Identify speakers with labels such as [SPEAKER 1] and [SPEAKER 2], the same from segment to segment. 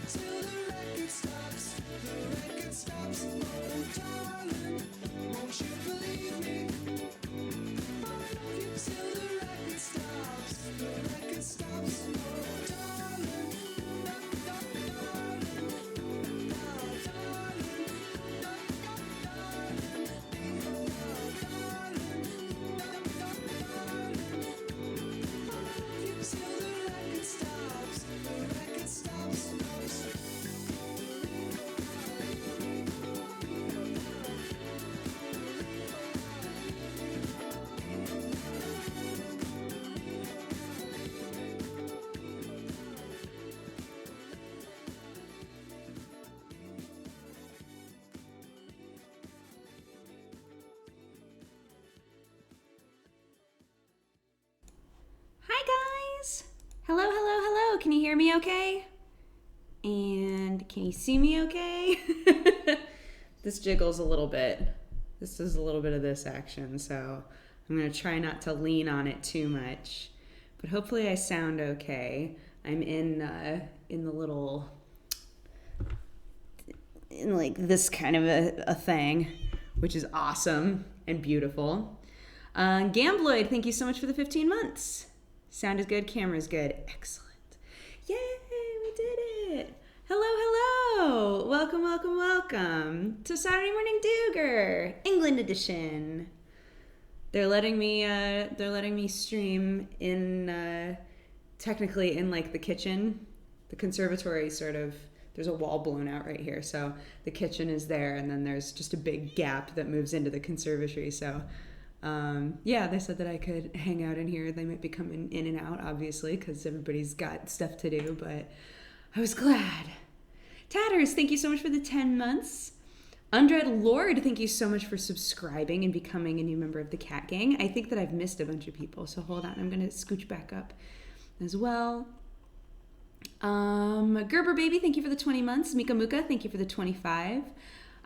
[SPEAKER 1] till the record stops. The record stops. Oh, darling, won't you believe me? I love you till the record stops. The record stops. Oh, darling, darling,
[SPEAKER 2] Hi guys! Hello, hello, hello. Can you hear me okay? And can you see me okay? This jiggles a little bit. This is a little bit of this action, so I'm going to try not to lean on it too much. But hopefully I sound okay. I'm in the little, in like this kind of a thing, which is awesome and beautiful. Gambloid, thank you so much for the 15 months. Sound is good, camera is good. Excellent. Yay, we did it. Hello, hello. Welcome, welcome, welcome to Saturday Morning Duger, England edition. They're letting me stream in technically in like the kitchen. The conservatory sort of, there's a wall blown out right here. So the kitchen is there and then there's just a big gap that moves into the conservatory. So yeah, they said that I could hang out in here. They might be coming in and out, obviously, because everybody's got stuff to do, but I was glad. Tatters, thank you so much for the 10 months. Undread Lord, thank you so much for subscribing and becoming a new member of the Cat Gang. I think that I've missed a bunch of people, so hold on. I'm going to scooch back up as well. Gerber Baby, thank you for the 20 months. Mika Muka, thank you for the 25.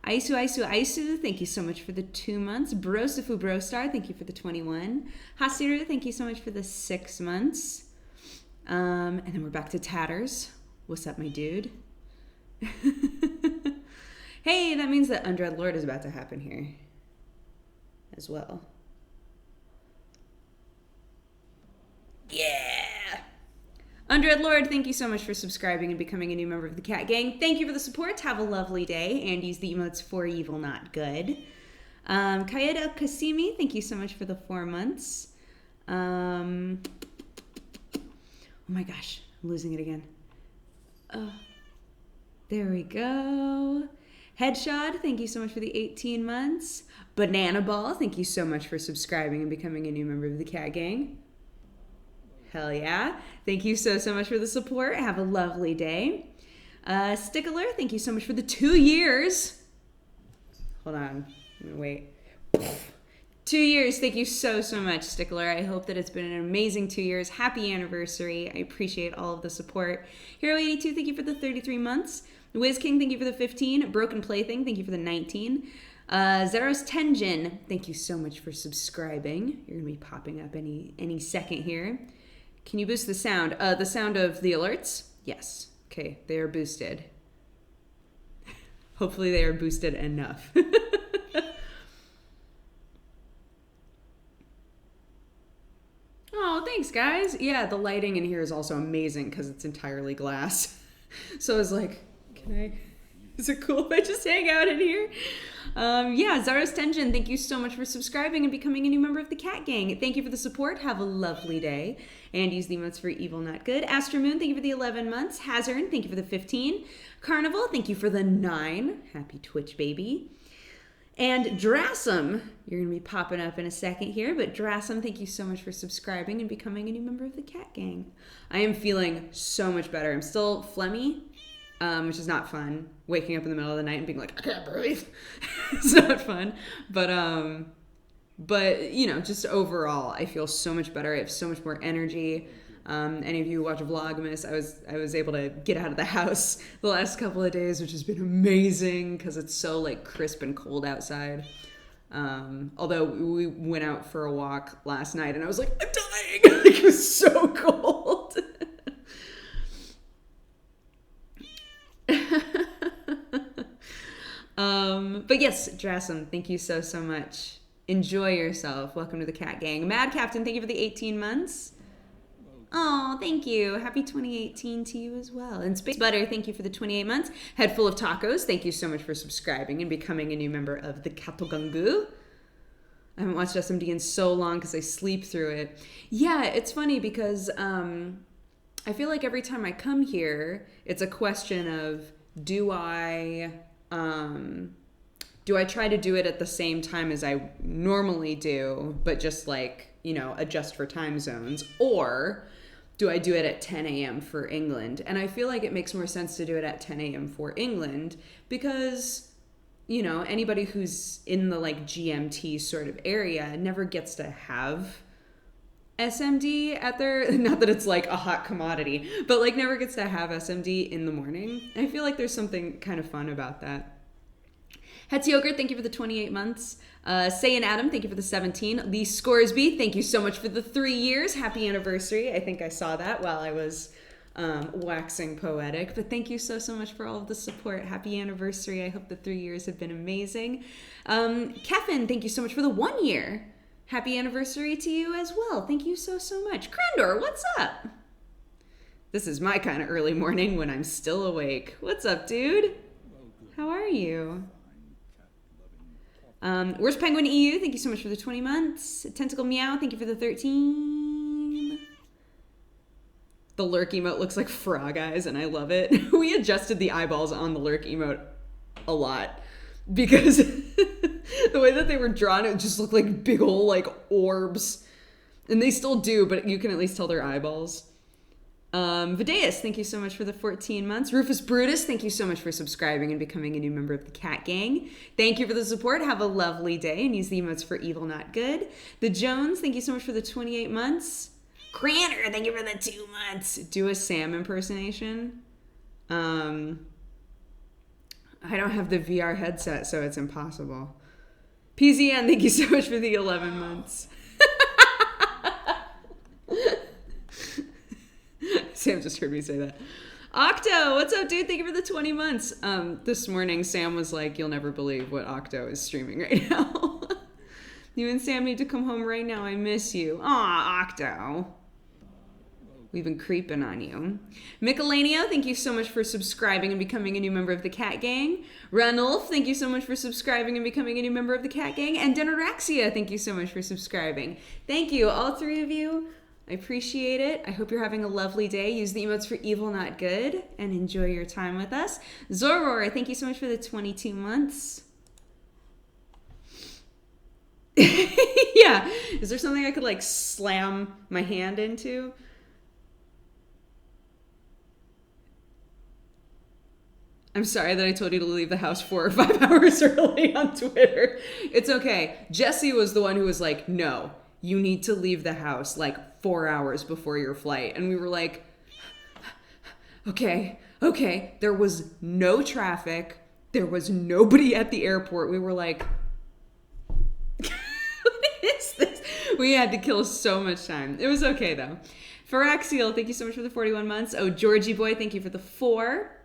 [SPEAKER 2] Aisu, thank you so much for the 2 months. Brosifu Brostar, thank you for the 21. Hasiru, thank you so much for the 6 months. And then we're back to Tatters. What's up, my dude? Hey, that means that Undread Lord is about to happen here as well. Yeah! Undread Lord, thank you so much for subscribing and becoming a new member of the Cat Gang. Thank you for the support. Have a lovely day and use the emotes for evil, not good. Kayed El Kasimi, thank you so much for the 4 months. Oh my gosh, I'm losing it again. There we go. Headshot, thank you so much for the 18 months. Banana Ball, thank you so much for subscribing and becoming a new member of the Cat Gang. Hell yeah. Thank you so much for the support. Have a lovely day. Stickler, thank you so much for the 2 years. Hold on. I'm gonna wait. 2 years. Thank you so much, Stickler. I hope that it's been an amazing 2 years. Happy anniversary. I appreciate all of the support. Hero82, thank you for the 33 months. Wiz King, thank you for the 15. Broken Plaything, thank you for the 19. Zeros Tenjin, thank you so much for subscribing. You're going to be popping up any second here. Can you boost the sound? The sound of the alerts? Yes. Okay, they are boosted. Hopefully they are boosted enough. Oh, thanks, guys. Yeah, the lighting in here is also amazing because it's entirely glass. So I was like, is it cool if I just hang out in here? Yeah, Zaros Tenjin, thank you so much for subscribing and becoming a new member of the Cat Gang. Thank you for the support. Have a lovely day. And use the emotes for evil, not good. Astromoon, thank you for the 11 months. Hazard, thank you for the 15. Carnival, thank you for the 9. Happy Twitch, baby. And Drassum, you're going to be popping up in a second here, but Drassum, thank you so much for subscribing and becoming a new member of the Cat Gang. I am feeling so much better. I'm still phlegmy, which is not fun. Waking up in the middle of the night and being like, I can't breathe. It's not fun. But, you know, just overall, I feel so much better. I have so much more energy. Any of you who watch Vlogmas, I was able to get out of the house the last couple of days, which has been amazing because it's so like crisp and cold outside. Although we went out for a walk last night and I was like, I'm dying. Like, it was so cold. But yes, Drassum, thank you so much. Enjoy yourself. Welcome to the Cat Gang. Mad Captain, thank you for the 18 months. Oh, thank you. Happy 2018 to you as well. And Space Butter, thank you for the 28 months. Head Full of Tacos, thank you so much for subscribing and becoming a new member of the Katogangu. I haven't watched SMD in so long because I sleep through it. Yeah, it's funny because I feel like every time I come here, it's a question of do I try to do it at the same time as I normally do, but just like, adjust for time zones, or do I do it at 10 a.m. for England? And I feel like it makes more sense to do it at 10 a.m. for England because, anybody who's in the like GMT sort of area never gets to have SMD at their, not that it's like a hot commodity, but like never gets to have SMD in the morning. I feel like there's something kind of fun about that. Hetz Yogurt, thank you for the 28 months. Say and Adam, thank you for the 17. Lee Scoresby, thank you so much for the 3 years. Happy anniversary. I think I saw that while I was waxing poetic. But thank you so much for all of the support. Happy anniversary. I hope the 3 years have been amazing. Kevin, thank you so much for the 1 year. Happy anniversary to you as well. Thank you so much. Krendor, what's up? This is my kind of early morning when I'm still awake. What's up, dude? How are you? Where's Penguin EU? Thank you so much for the 20 months. Tentacle Meow, thank you for the 13. The lurk emote looks like frog eyes, and I love it. We adjusted the eyeballs on the lurk emote a lot because the way that they were drawn, it just looked like big ol' like orbs. And they still do, but you can at least tell they're eyeballs. Videus, thank you so much for the 14 months. Rufus Brutus, thank you so much for subscribing and becoming a new member of the Cat Gang. Thank you for the support. Have a lovely day and use the emotes for evil, not good. The Jones, thank you so much for the 28 months. Cranner, thank you for the 2 months. Do a Sam impersonation. I don't have the VR headset, so it's impossible. PZN, thank you so much for the 11 months. Sam just heard me say that. Octo, what's up, dude? Thank you for the 20 months. This morning, Sam was like, you'll never believe what Octo is streaming right now. You and Sam need to come home right now. I miss you. Aw, Octo. We've been creeping on you. Michelania, thank you so much for subscribing and becoming a new member of the Cat Gang. Ranulf, thank you so much for subscribing and becoming a new member of the Cat Gang. And Denaraxia, thank you so much for subscribing. Thank you, all 3 of you. I appreciate it. I hope you're having a lovely day. Use the emotes for evil, not good, and enjoy your time with us. Zoror, thank you so much for the 22 months. Yeah. Is there something I could like slam my hand into? I'm sorry that I told you to leave the house 4 or 5 hours early on Twitter. It's okay. Jesse was the one who was like, no, you need to leave the house like 4 hours before your flight. And we were like, okay. There was no traffic. There was nobody at the airport. We were like, what is this? We had to kill so much time. It was okay though. Faraxiel, thank you so much for the 41 months. Oh, Georgie boy, thank you for the 4.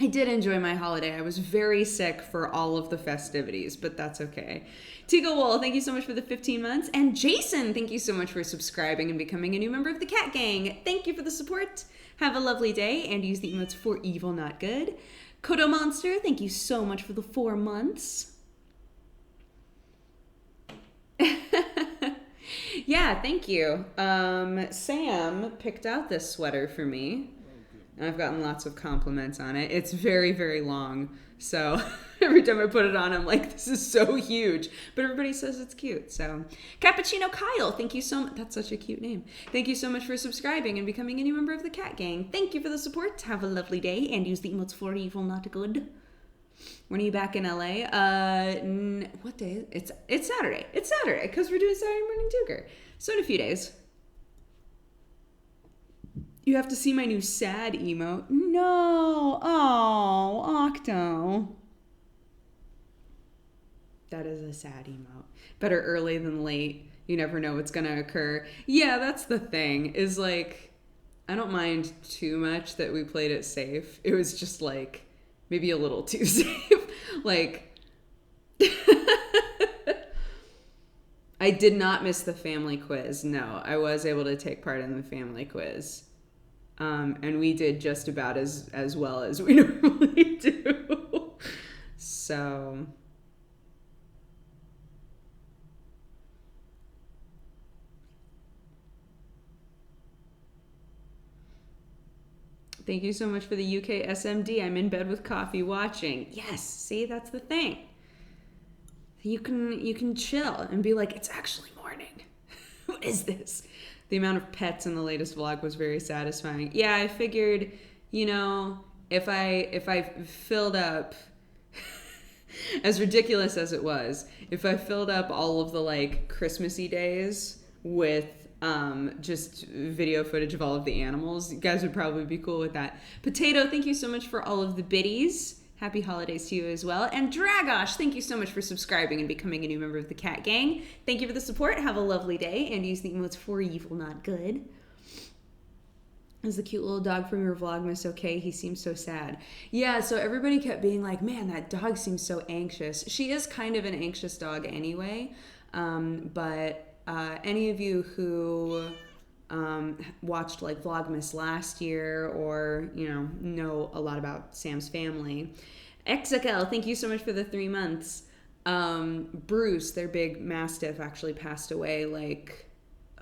[SPEAKER 2] I did enjoy my holiday. I was very sick for all of the festivities, but that's okay. Tigo Wool, thank you so much for the 15 months. And Jason, thank you so much for subscribing and becoming a new member of the Cat Gang. Thank you for the support. Have a lovely day and use the emotes for evil, not good. Kodo Monster, thank you so much for the 4 months. Yeah, thank you. Sam picked out this sweater for me. And I've gotten lots of compliments on it. It's very, very long. So every time I put it on, I'm like, this is so huge. But everybody says it's cute. So Cappuccino Kyle, thank you so much. That's such a cute name. Thank you so much for subscribing and becoming a new member of the Cat Gang. Thank you for the support. Have a lovely day and use the emotes for evil, not good. When are you back in LA? What day? It's Saturday. It's Saturday because we're doing Saturday Morning Duker. So in a few days. You have to see my new sad emote. No. Oh, Octo. That is a sad emote. Better early than late. You never know what's going to occur. Yeah, that's the thing. Is like, I don't mind too much that we played it safe. It was just like, maybe a little too safe. Like, I did not miss the family quiz. No, I was able to take part in the family quiz. And we did just about as well as we normally do. So, thank you so much for the UK SMD. I'm in bed with coffee watching. Yes, see, that's the thing. You can chill and be like, it's actually morning. What is this? The amount of pets in the latest vlog was very satisfying. Yeah, I figured, if I filled up, as ridiculous as it was, if I filled up all of the like Christmassy days with just video footage of all of the animals, you guys would probably be cool with that. Potato, thank you so much for all of the biddies. Happy holidays to you as well. And Dragosh, thank you so much for subscribing and becoming a new member of the Cat Gang. Thank you for the support. Have a lovely day. And use the emotes for evil, not good. Is the cute little dog from your Vlogmas okay? He seems so sad. Yeah, so everybody kept being like, man, that dog seems so anxious. She is kind of an anxious dog anyway. But any of you who watched like Vlogmas last year or, know a lot about Sam's family. Exakel, thank you so much for the 3 months. Bruce, their big mastiff, actually passed away like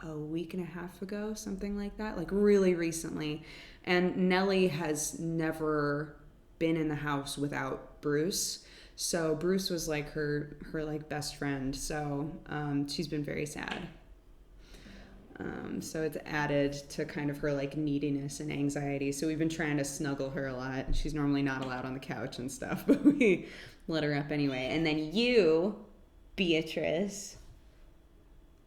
[SPEAKER 2] a week and a half ago, something like that, like really recently. And Nellie has never been in the house without Bruce. So Bruce was like her like best friend. So she's been very sad. So it's added to kind of her like neediness and anxiety. So we've been trying to snuggle her a lot. She's normally not allowed on the couch and stuff, but we let her up anyway. And then you, Beatrice,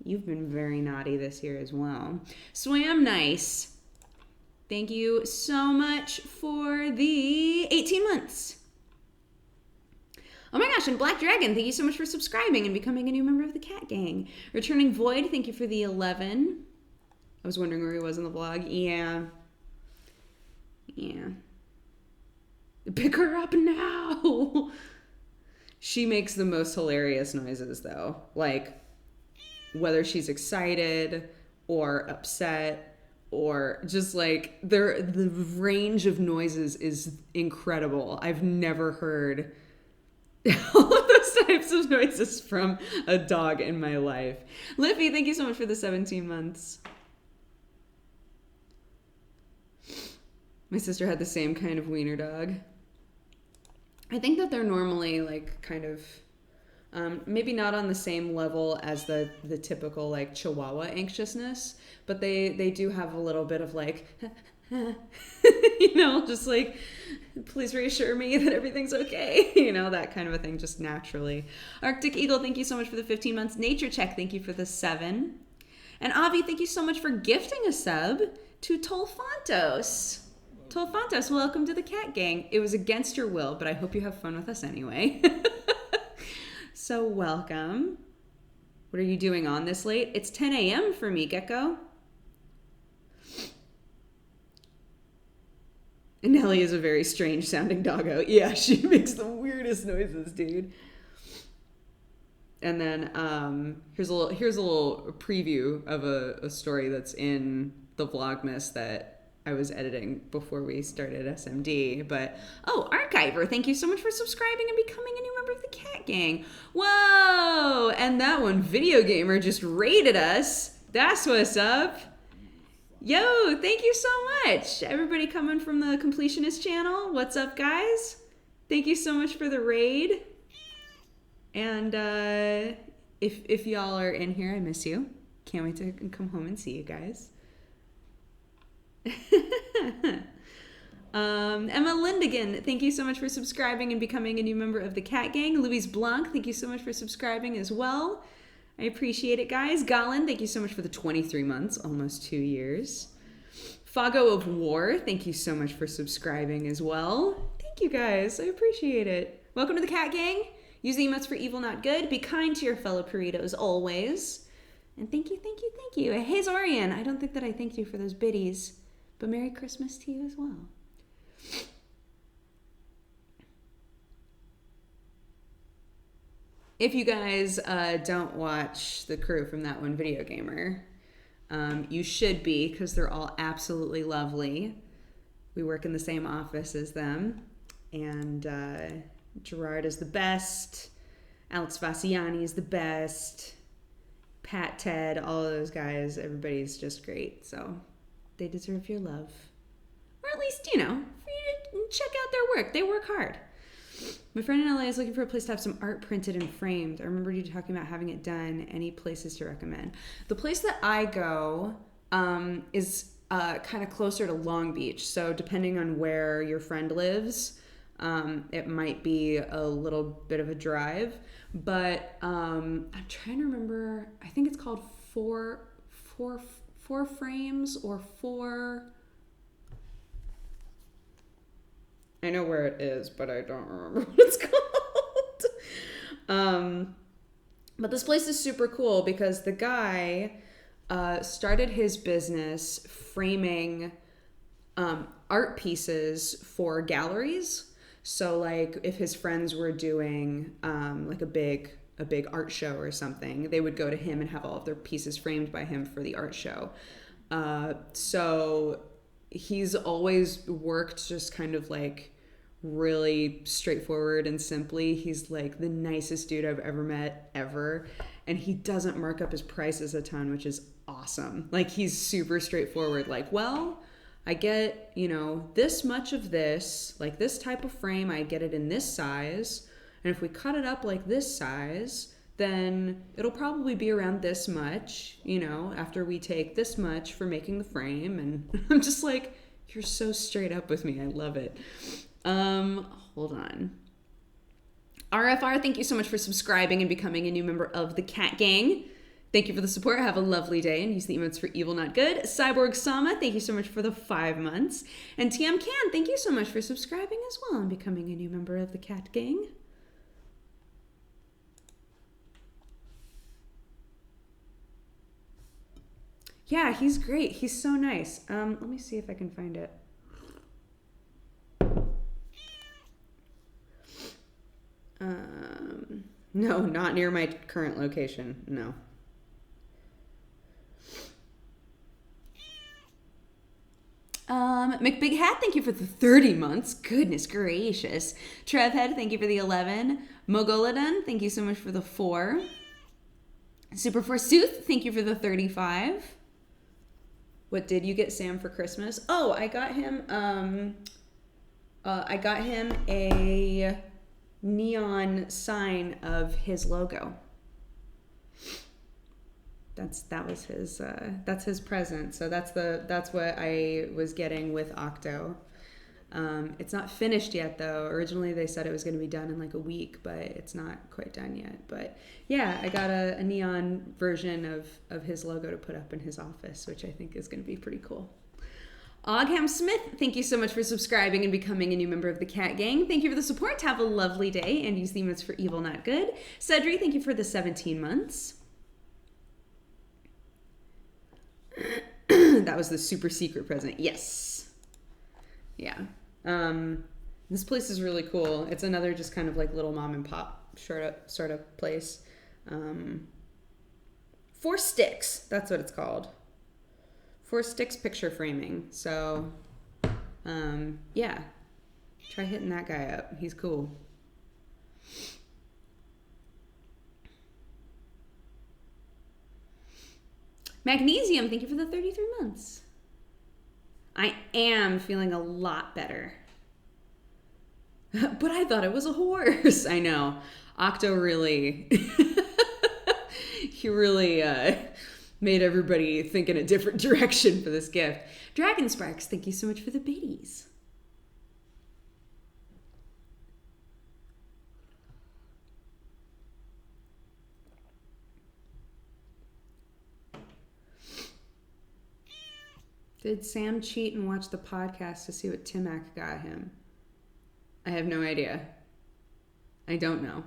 [SPEAKER 2] you've been very naughty this year as well. Swam Nice, thank you so much for the 18 months. Oh my gosh, and Black Dragon, thank you so much for subscribing and becoming a new member of the Cat Gang. Returning Void, thank you for the 11. I was wondering where he was in the vlog. Yeah. Pick her up now. She makes the most hilarious noises though. Like, whether she's excited or upset or just like the range of noises is incredible. I've never heard all of those types of noises from a dog in my life. Liffy, thank you so much for the 17 months. My sister had the same kind of wiener dog. I think that they're normally like kind of maybe not on the same level as the typical like Chihuahua anxiousness, but they do have a little bit of like just like, please reassure me that everything's okay. That kind of a thing, just naturally. Arctic Eagle, thank you so much for the 15 months. Nature Check, thank you for the 7. And Avi, thank you so much for gifting a sub to Tolfantos. Tolfantos, welcome to the Cat Gang. It was against your will, but I hope you have fun with us anyway. So welcome. What are you doing on this late? It's 10 a.m. for me, Gecko. And Nellie is a very strange sounding doggo. Yeah, she makes the weirdest noises, dude. And then here's a little preview of a story that's in the Vlogmas that I was editing before we started SMD. But Archiver, thank you so much for subscribing and becoming a new member of the Cat Gang. Whoa! And that one, Video Gamer, just raided us. That's what's up. Yo, thank you so much. Everybody coming from the Completionist channel. What's up, guys? Thank you so much for the raid. And if y'all are in here, I miss you. Can't wait to come home and see you guys. Emma Lindigan, thank you so much for subscribing and becoming a new member of the Cat Gang. Louise Blanc, thank you so much for subscribing as well. I appreciate it, guys. Gollin, thank you so much for the 23 months, almost 2 years. Fago of War, thank you so much for subscribing as well. Thank you, guys. I appreciate it. Welcome to the Cat Gang. Use the emotes for evil, not good. Be kind to your fellow Puritos always. And thank you, thank you, thank you. Hey, Zorian, I don't think that I thanked you for those biddies, but Merry Christmas to you as well. if you guys don't watch the crew from That One Video Gamer, you should be, because they're all absolutely lovely. We work in the same office as them. And Gerard is the best. Alex Vassiani is the best. Pat, Ted, all of those guys, everybody's just great. So they deserve your love. Or at least, for you to check out their work. They work hard. My friend in LA is looking for a place to have some art printed and framed. I remember you talking about having it done. Any places to recommend? The place that I go is kind of closer to Long Beach. So depending on where your friend lives, it might be a little bit of a drive. But I'm trying to remember. I think it's called Four Frames or Four. I know where it is, but I don't remember what it's called. But this place is super cool because the guy started his business framing art pieces for galleries. So like if his friends were doing like a big art show or something, they would go to him and have all of their pieces framed by him for the art show. So he's always worked just kind of like really straightforward and simply. He's like the nicest dude I've ever met ever. And he doesn't mark up his prices a ton, which is awesome. Like he's super straightforward. Like, well, I get, this much of this, like this type of frame, I get it in this size. And if we cut it up like this size, then it'll probably be around this much, after we take this much for making the frame. And I'm just like, you're so straight up with me. I love it. Hold on. RFR, thank you so much for subscribing and becoming a new member of the Cat Gang. Thank you for the support. Have a lovely day and use the emotes for evil, not good. Cyborg Sama, thank you so much for the 5 months. And TM Can, thank you so much for subscribing as well and becoming a new member of the Cat Gang. Yeah, he's great. He's so nice. Let me see if I can find it. No, not near my current location. No. McBig Hat, thank you for the 30 months. Goodness gracious. Trev Head, thank you for the 11. Mogoladan, thank you so much for the 4. Super Forsooth, thank you for the 35. What did you get Sam for Christmas? Oh, I got him a neon sign of his logo. That's his present. So that's what I was getting with Octo. It's not finished yet though. Originally they said it was going to be done in like a week, but it's not quite done yet. But yeah, I got a neon version of his logo to put up in his office, which I think is going to be pretty cool. Ogham Smith, thank you so much for subscribing and becoming a new member of the Cat Gang. Thank you for the support. Have a lovely day and use the emotes for evil, not good. Cedric, thank you for the 17 months. That was the super secret present. Yes. Yeah. This place is really cool. It's another just kind of like little mom and pop sort of place. 4 Sticks. That's what it's called. 4 Sticks picture framing. So, yeah. Try hitting that guy up. He's cool. Magnesium, thank you for the 33 months. I am feeling a lot better. But I thought it was a horse. I know. Octo really... he really made everybody think in a different direction for this gift. Dragon Sparks, thank you so much for the biddies. Did Sam cheat and watch the podcast to see what Timac got him? I have no idea. I don't know.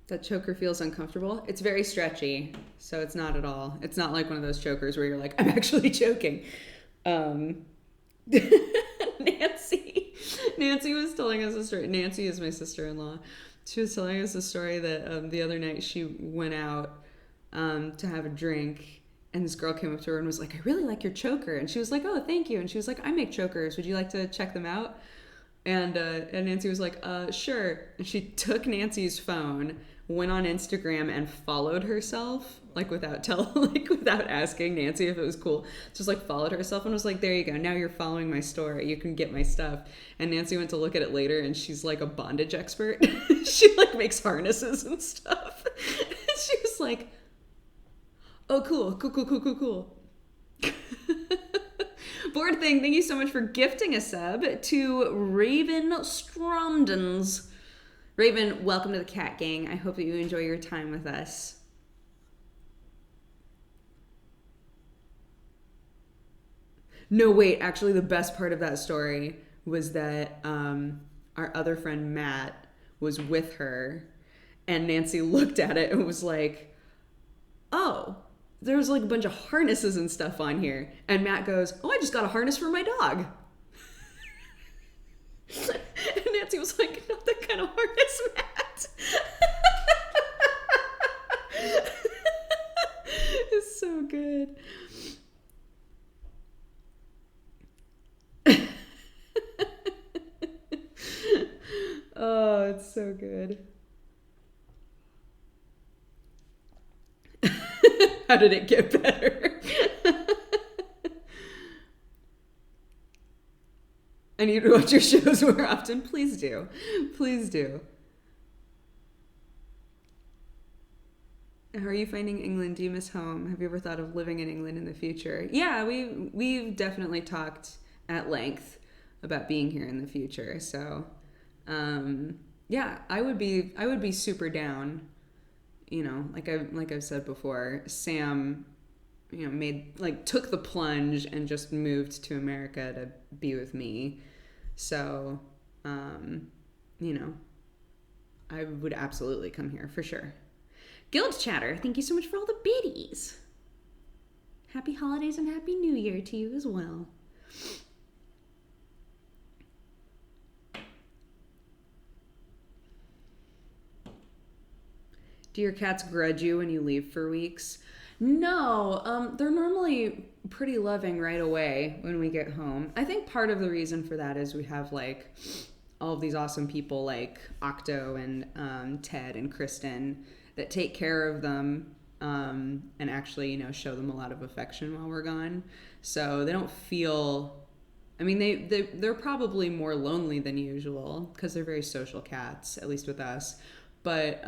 [SPEAKER 2] That choker feels uncomfortable. It's very stretchy, so it's not at all. It's not like one of those chokers where you're like, I'm actually choking. Um, Nancy was telling us a story. Nancy is my sister-in-law. She was telling us a story that the other night she went out to have a drink, and this girl came up to her and was like, "I really like your choker," and she was like, "Oh, thank you," and she was like, "I make chokers. Would you like to check them out?" And Nancy was like, "Sure." And she took Nancy's phone, went on Instagram, and followed herself, like without asking Nancy if it was cool. Just like followed herself and was like, "There you go. Now you're following my store. You can get my stuff." And Nancy went to look at it later, and she's like a bondage expert. She like makes harnesses and stuff. And she was like, "Oh, cool, cool, cool, cool, cool, cool." Board Thing, thank you so much for gifting a sub to Raven Stromdens. Raven, welcome to the Cat Gang. I hope that you enjoy your time with us. No, wait, actually the best part of that story was that our other friend Matt was with her, and Nancy looked at it and was like, "Oh, there's like a bunch of harnesses and stuff on here." And Matt goes, "Oh, I just got a harness for my dog." And Nancy was like, "Not that kind of harness, Matt." It's so good. Oh, it's so good. How did it get better? I need to watch your shows more often. Please do. Please do. How are you finding England? Do you miss home? Have you ever thought of living in England in the future? Yeah, we've definitely talked at length about being here in the future. So, yeah, I would be super down. You know, like I've said before, Sam, you know, took the plunge and just moved to America to be with me. So, you know, I would absolutely come here for sure. Guild Chatter, thank you so much for all the biddies. Happy holidays and happy new year to you as well. Do your cats grudge you when you leave for weeks? No, they're normally pretty loving right away when we get home. I think part of the reason for that is we have like all of these awesome people like Octo and Ted and Kristen that take care of them and actually, you know, show them a lot of affection while we're gone. So they don't feel. I mean, they're probably more lonely than usual because they're very social cats, at least with us. But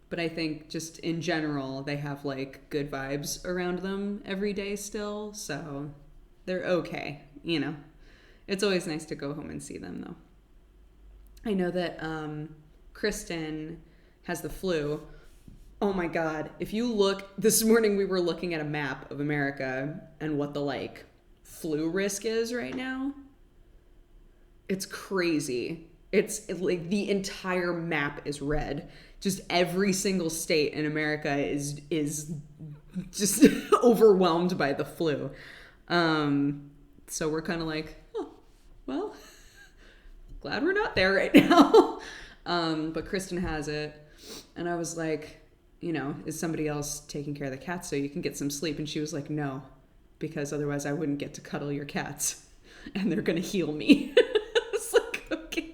[SPEAKER 2] but I think just in general, they have like good vibes around them every day still. So they're okay, you know. It's always nice to go home and see them though. I know that Kristen has the flu. Oh my God. If you look, this morning we were looking at a map of America and what the like flu risk is right now. It's crazy. It's like the entire map is red. Just every single state in America is just overwhelmed by the flu. So we're kind of like, oh, well, glad we're not there right now. But Kristen has it, and I was like, you know, is somebody else taking care of the cats so you can get some sleep? And she was like, no, because otherwise I wouldn't get to cuddle your cats, and they're gonna heal me. I was like, okay.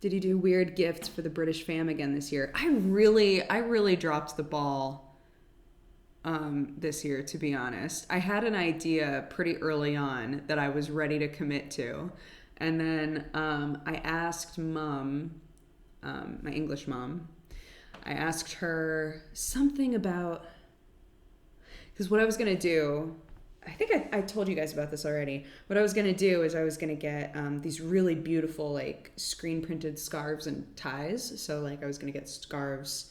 [SPEAKER 2] Did you do weird gifts for the British fam again this year? I really dropped the ball this year, to be honest. I had an idea pretty early on that I was ready to commit to. And then I asked mom, my English mom, I asked her something about, because what I was going to do, I think I told you guys about this already. What I was going to do is I was going to get these really beautiful like screen printed scarves and ties. So like I was going to get scarves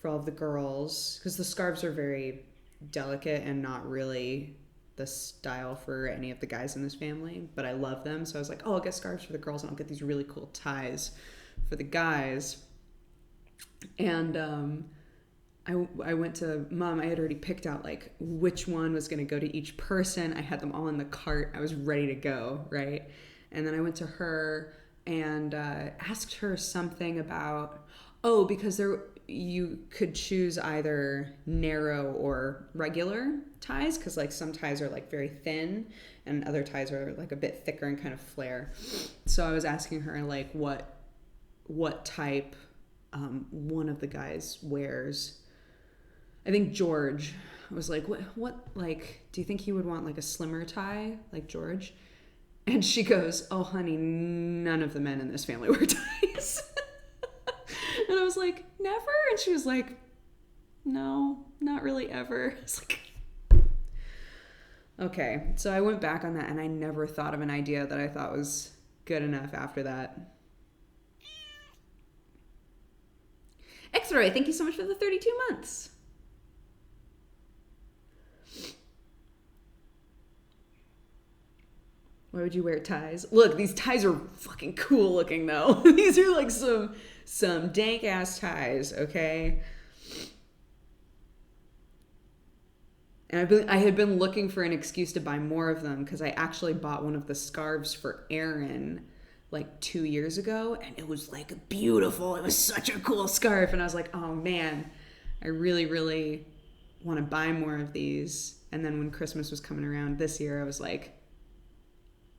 [SPEAKER 2] for all of the girls because the scarves are very delicate and not really the style for any of the guys in this family, but I love them. So I was like, oh, I'll get scarves for the girls and I'll get these really cool ties for the guys. And I went to Mom. I had already picked out like which one was going to go to each person. I had them all in the cart. I was ready to go, right? And then I went to her and asked her something about, oh, because you could choose either narrow or regular ties, because like some ties are like very thin and other ties are like a bit thicker and kind of flare. So I was asking her like what type one of the guys wears. I think George was like, what, like, do you think he would want like a slimmer tie, like George? And she goes, oh, honey, none of the men in this family wear ties. And I was like, never? And she was like, no, not really ever. I was like, okay. So I went back on that and I never thought of an idea that I thought was good enough after that. X-Ray, thank you so much for the 32 months. Why would you wear ties? Look, these ties are fucking cool looking though. These are like some dank ass ties, okay? And I had been looking for an excuse to buy more of them because I actually bought one of the scarves for Aaron like 2 years ago, and it was like beautiful. It was such a cool scarf, and I was like, oh man, I really, really want to buy more of these. And then when Christmas was coming around this year, I was like,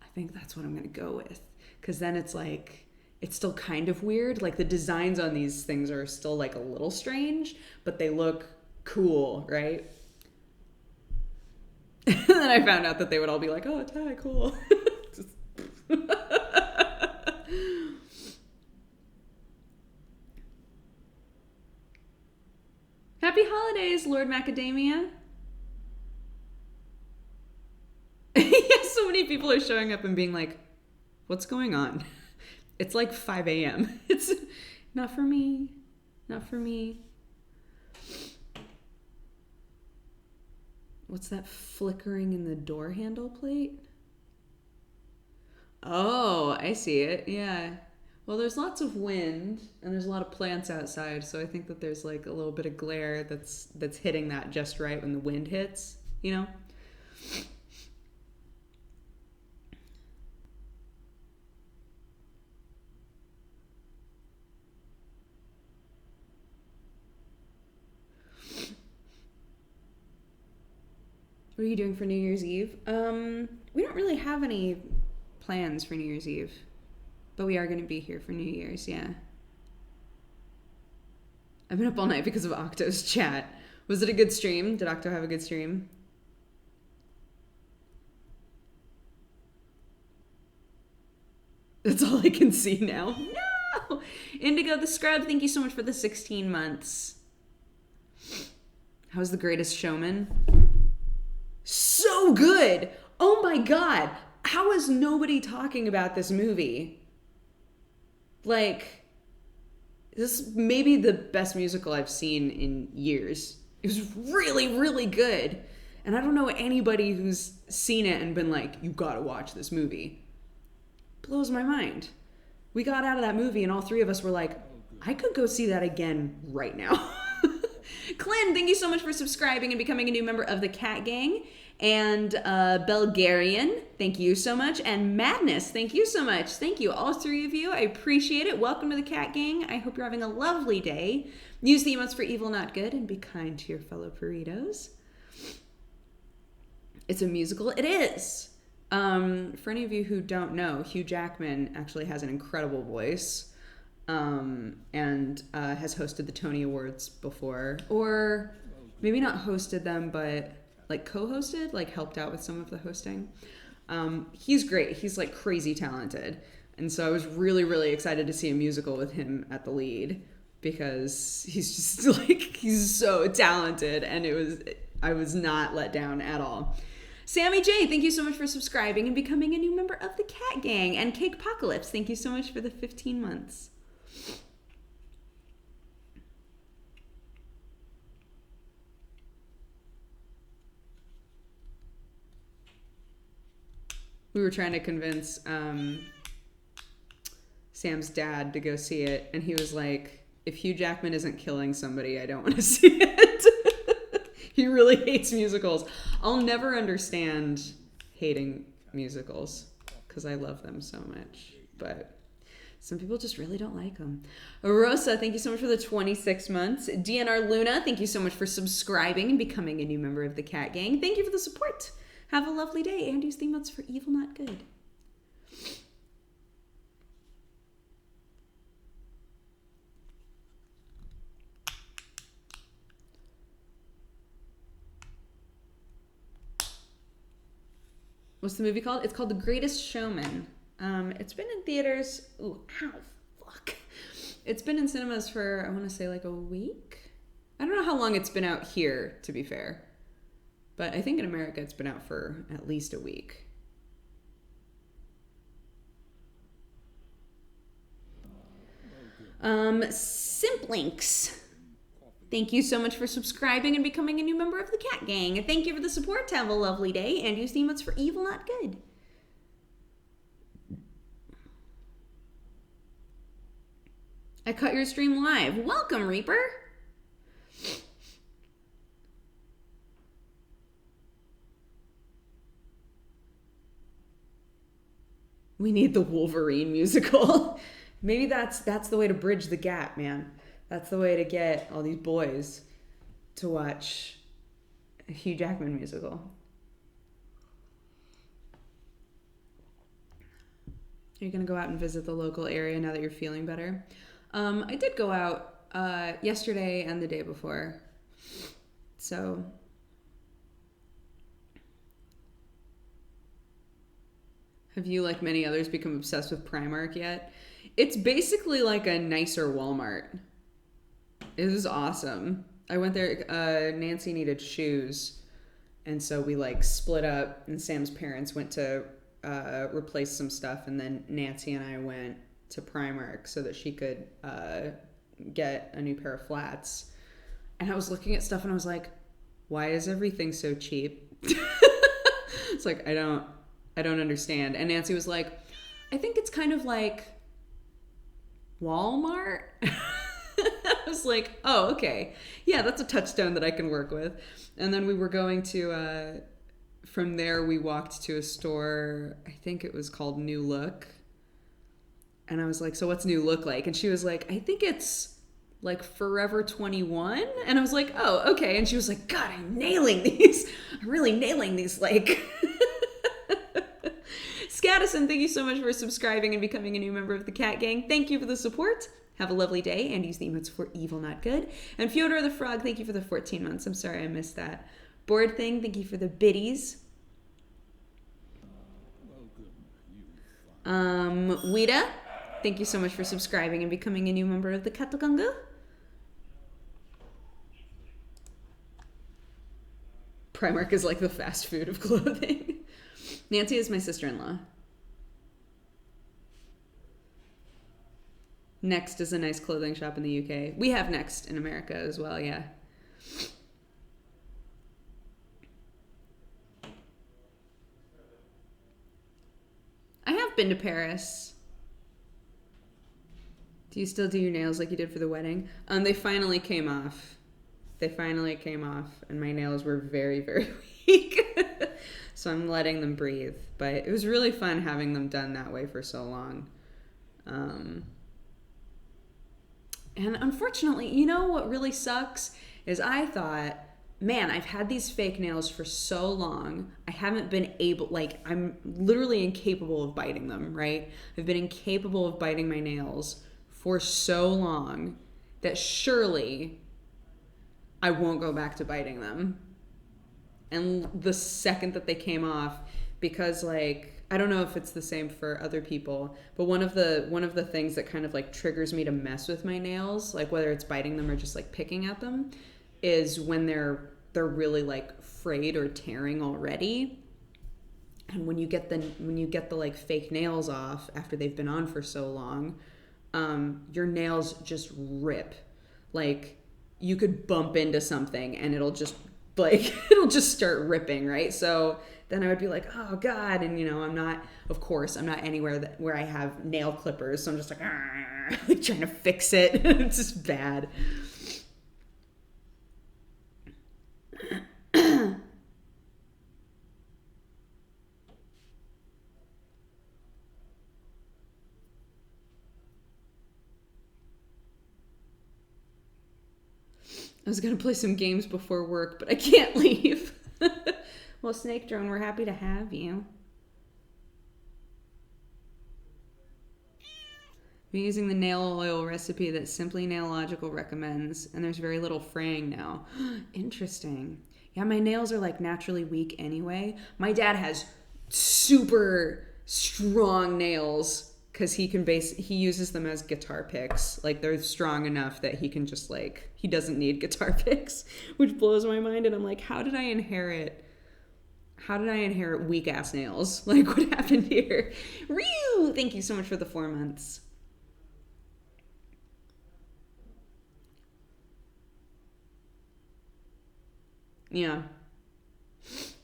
[SPEAKER 2] I think that's what I'm going to go with, because then it's like, it's still kind of weird. Like the designs on these things are still like a little strange, but they look cool, right? And then I found out that they would all be like, oh, tie, cool. Happy holidays, Lord Macadamia. Yes, so many people are showing up and being like, what's going on? It's like 5 a.m. It's not for me. Not for me. What's that flickering in the door handle plate? Oh, I see it. Yeah. Well, there's lots of wind and there's a lot of plants outside, so I think that there's like a little bit of glare that's hitting that just right when the wind hits, you know? What are you doing for New Year's Eve? We don't really have any plans for New Year's Eve, but we are going to be here for New Year's, yeah. I've been up all night because of Octo's chat. Was it a good stream? Did Octo have a good stream? That's all I can see now. No! Indigo the Scrub, thank you so much for the 16 months. How's The Greatest Showman? So good! Oh my god! How is nobody talking about this movie? Like, this may be the best musical I've seen in years. It was really, really good. And I don't know anybody who's seen it and been like, you gotta watch this movie. Blows my mind. We got out of that movie and all three of us were like, I could go see that again right now. Clint, thank you so much for subscribing and becoming a new member of the Cat Gang. And Bulgarian, thank you so much. And Madness, thank you so much. Thank you, all three of you. I appreciate it. Welcome to the Cat Gang. I hope you're having a lovely day. Use the emotes for evil, not good, and be kind to your fellow burritos. It's a musical. It is. For any of you who don't know, Hugh Jackman actually has an incredible voice. And has hosted the Tony Awards before, or maybe not hosted them, but like co-hosted, like helped out with some of the hosting. He's great. He's like crazy talented. And so I was really, really excited to see a musical with him at the lead because he's just like, he's so talented, and I was not let down at all. Sammy J, thank you so much for subscribing and becoming a new member of the Cat Gang. And Cake Apocalypse, thank you so much for the 15 months. We were trying to convince Sam's dad to go see it, and he was like, if Hugh Jackman isn't killing somebody, I don't want to see it. He really hates musicals. I'll never understand hating musicals because I love them so much. But some people just really don't like them. Rosa, thank you so much for the 26 months. DNR Luna, thank you so much for subscribing and becoming a new member of the Cat Gang. Thank you for the support. Have a lovely day. And use theme notes for evil, not good. What's the movie called? It's called The Greatest Showman. It's been in theaters. Ooh, ow, fuck. It's been in cinemas for, I want to say, like a week. I don't know how long it's been out here, to be fair. But I think in America it's been out for at least a week. Simplinks. Thank you so much for subscribing and becoming a new member of the Cat Gang. And thank you for the support. Have a lovely day. And use theme notes for evil, not good. I caught your stream live. Welcome, Reaper. We need the Wolverine musical. Maybe that's the way to bridge the gap, man. That's the way to get all these boys to watch a Hugh Jackman musical. Are you going to go out and visit the local area now that you're feeling better? I did go out yesterday and the day before. So have you, like many others, become obsessed with Primark yet? It's basically like a nicer Walmart. It was awesome. I went there, Nancy needed shoes, and so we like split up, and Sam's parents went to replace some stuff, and then Nancy and I went to Primark so that she could get a new pair of flats. And I was looking at stuff and I was like, why is everything so cheap? It's like, I don't understand. And Nancy was like, I think it's kind of like Walmart. I was like, oh, okay. Yeah, that's a touchstone that I can work with. And then we were going to, from there we walked to a store, I think it was called New Look. And I was like, so what's New Look like? And she was like, I think it's like Forever 21. And I was like, oh, okay. And she was like, God, I'm nailing these. I'm really nailing these, like... Scadison, thank you so much for subscribing and becoming a new member of the Cat Gang. Thank you for the support. Have a lovely day, and use the emotes for evil, not good. And Fyodor the Frog, thank you for the 14 months. I'm sorry I missed that. Board Thing, thank you for the biddies. Wida, thank you so much for subscribing and becoming a new member of the Katagunga. Primark is like the fast food of clothing. Nancy is my sister-in-law. Next is a nice clothing shop in the UK. We have Next in America as well, yeah. I have been to Paris. Do you still do your nails like you did for the wedding? They finally came off. And my nails were very, very weak. So I'm letting them breathe. But it was really fun having them done that way for so long. And unfortunately, you know what really sucks is I thought, man, I've had these fake nails for so long. I haven't been able, like, I'm literally incapable of biting them, right? I've been incapable of biting my nails for so long that surely I won't go back to biting them. And the second that they came off, because like, I don't know if it's the same for other people, but one of the things that kind of like triggers me to mess with my nails, like whether it's biting them or just like picking at them, is when they're really like frayed or tearing already. And when you get the like fake nails off after they've been on for so long, your nails just rip. Like you could bump into something and it'll just like it'll just start ripping, right? So then I would be like, oh God. And I'm not anywhere where I have nail clippers. So I'm just like, like trying to fix it. It's just bad. I was going to play some games before work, but I can't leave. Well, Snake Drone, we're happy to have you. I'm using the nail oil recipe that Simply Nailogical recommends, and there's very little fraying now. Interesting. Yeah, my nails are like naturally weak anyway. My dad has super strong nails because he uses them as guitar picks. Like they're strong enough that he can just he doesn't need guitar picks, which blows my mind. And I'm like, how did I inherit weak ass nails? Like what happened here? Ryu, thank you so much for the 4 months. Yeah.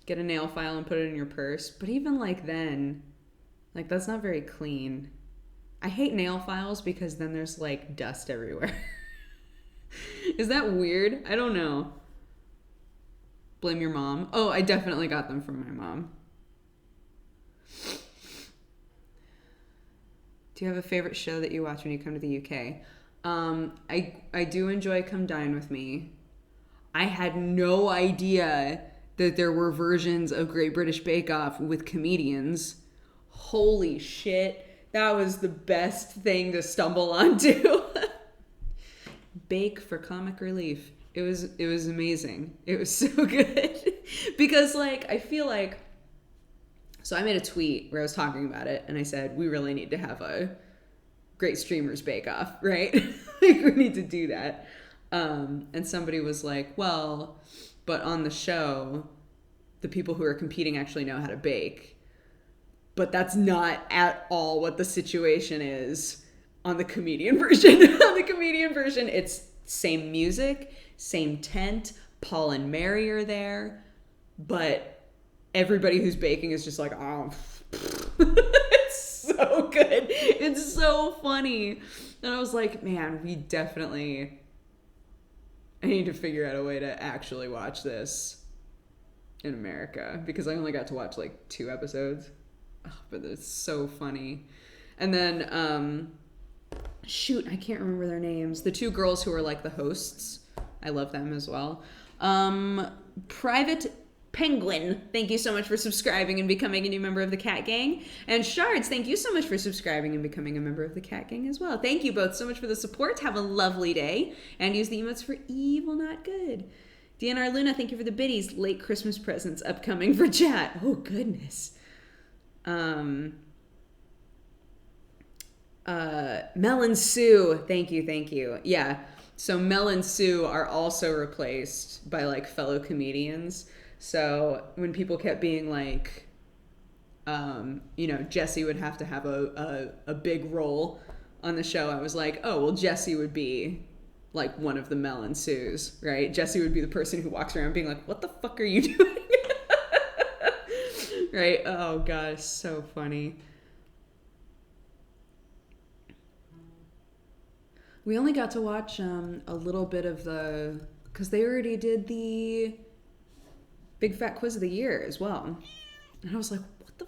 [SPEAKER 2] Get a nail file and put it in your purse. But even then, that's not very clean. I hate nail files because then there's dust everywhere. Is that weird? I don't know. Blame your mom. Oh, I definitely got them from my mom. Do you have a favorite show that you watch when you come to the UK? I do enjoy Come Dine With Me. I had no idea that there were versions of Great British Bake Off with comedians. Holy shit. That was the best thing to stumble onto. Bake for comic relief. It was amazing. It was so good. Because I feel so I made a tweet where I was talking about it and I said, we really need to have a Great Streamers Bake Off, right? We need to do that. And somebody was like, well, but on the show, the people who are competing actually know how to bake. But that's not at all what the situation is on the comedian version. On the comedian version, it's same music, same tent, Paul and Mary are there, but everybody who's baking is just like, oh, it's so good. It's so funny. And I was like, man, I need to figure out a way to actually watch this in America because I only got to watch 2 episodes. Oh, but it's so funny. And then, shoot, I can't remember their names. The 2 girls who are the hosts. I love them as well. Private Penguin, thank you so much for subscribing and becoming a new member of the Cat Gang. And Shards, thank you so much for subscribing and becoming a member of the Cat Gang as well. Thank you both so much for the support. Have a lovely day. And use the emotes for evil, not good. DNR Luna, thank you for the biddies. Late Christmas presents upcoming for chat. Oh, goodness. Mel and Sue, thank you. Yeah, so Mel and Sue are also replaced by fellow comedians. So when people kept being Jesse would have to have a big role on the show, I was like, oh, well, Jesse would be one of the Mel and Sues, right? Jesse would be the person who walks around being like, what the fuck are you doing? Right? Oh gosh, so funny. We only got to watch a little bit of because they already did the Big Fat Quiz of the Year as well. And I was like, what the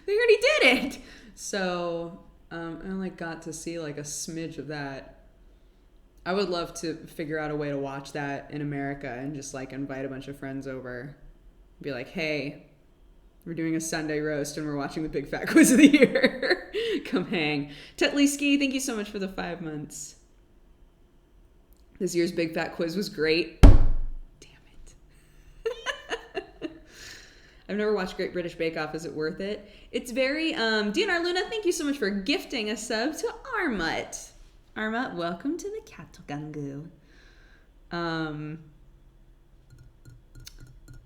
[SPEAKER 2] they already did it! So I only got to see a smidge of that. I would love to figure out a way to watch that in America and just invite a bunch of friends over. Be like, hey, we're doing a Sunday roast and we're watching the Big Fat Quiz of the Year. Come hang. Tetliski, thank you so much for the 5 months. This year's Big Fat Quiz was great. Damn it. I've never watched Great British Bake Off. Is it worth it? It's very, DNR Luna, thank you so much for gifting a sub to Armut. Armut, welcome to the Cattle Gungu.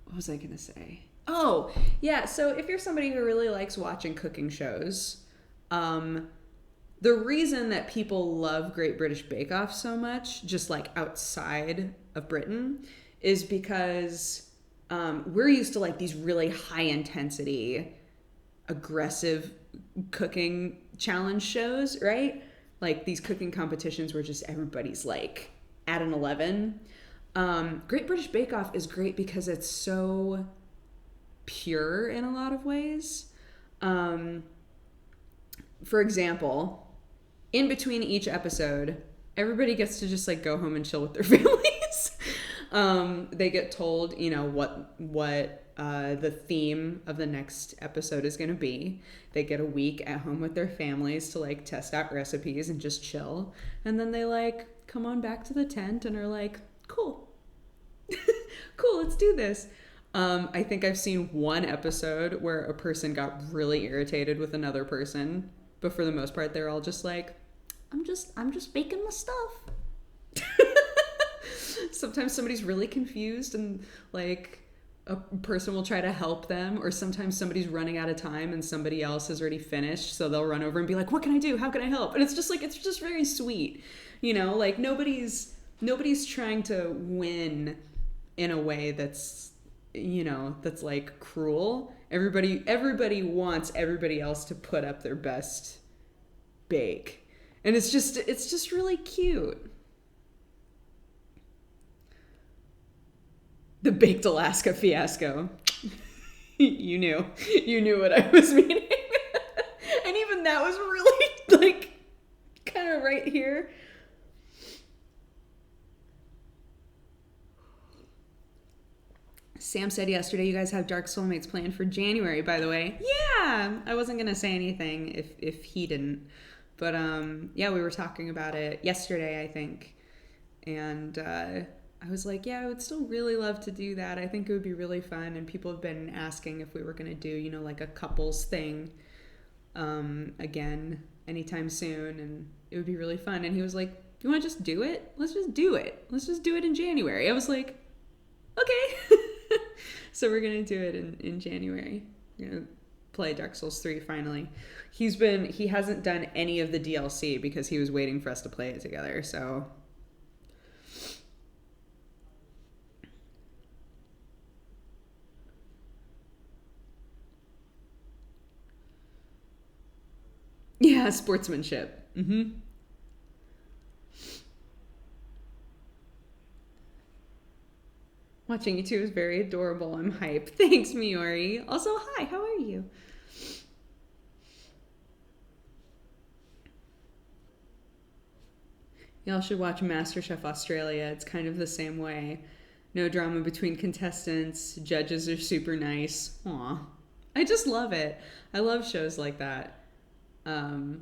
[SPEAKER 2] What was I going to say? Oh, yeah. So if you're somebody who really likes watching cooking shows, the reason that people love Great British Bake Off so much, just outside of Britain, is because we're used to like these really high intensity, aggressive cooking challenge shows, right? Like these cooking competitions where just everybody's like at an 11. Great British Bake Off is great because it's so pure in a lot of ways. For example, in between each episode, everybody gets to just like go home and chill with their families. They get told, you know, what the theme of the next episode is going to be. They get a week at home with their families to like test out recipes and just chill. And then they like come on back to the tent and are like, cool, cool, let's do this. I think I've seen one episode where a person got really irritated with another person, but for the most part, they're all just like, I'm just baking my stuff. Sometimes somebody's really confused and like a person will try to help them, or sometimes somebody's running out of time and somebody else has already finished, so they'll run over and be like, what can I do? How can I help? And it's just like, it's just very sweet, you know, like nobody's trying to win in a way that's, you know, that's like cruel. Everybody wants everybody else to put up their best bake. And it's just really cute. The Baked Alaska fiasco. You knew what I was meaning. And even that was really like kind of right here. Sam said yesterday you guys have Dark Soulmates planned for January, by the way. Yeah, I wasn't going to say anything if he didn't. But yeah, we were talking about it yesterday, I think. And I was like, yeah, I would still really love to do that. I think it would be really fun. And people have been asking if we were going to do, you know, like a couples thing again anytime soon. And it would be really fun. And he was like, you want to just do it? Let's just do it. Let's just do it in January. I was like, okay. So we're going to do it in January. We're going to play Dark Souls 3 finally. He hasn't done any of the DLC because he was waiting for us to play it together. So yeah, sportsmanship. Mm-hmm. Watching you two is very adorable. I'm hype. Thanks, Miori. Also, hi, how are you? Y'all should watch MasterChef Australia. It's kind of the same way. No drama between contestants. Judges are super nice. Aw. I just love it. I love shows like that. Even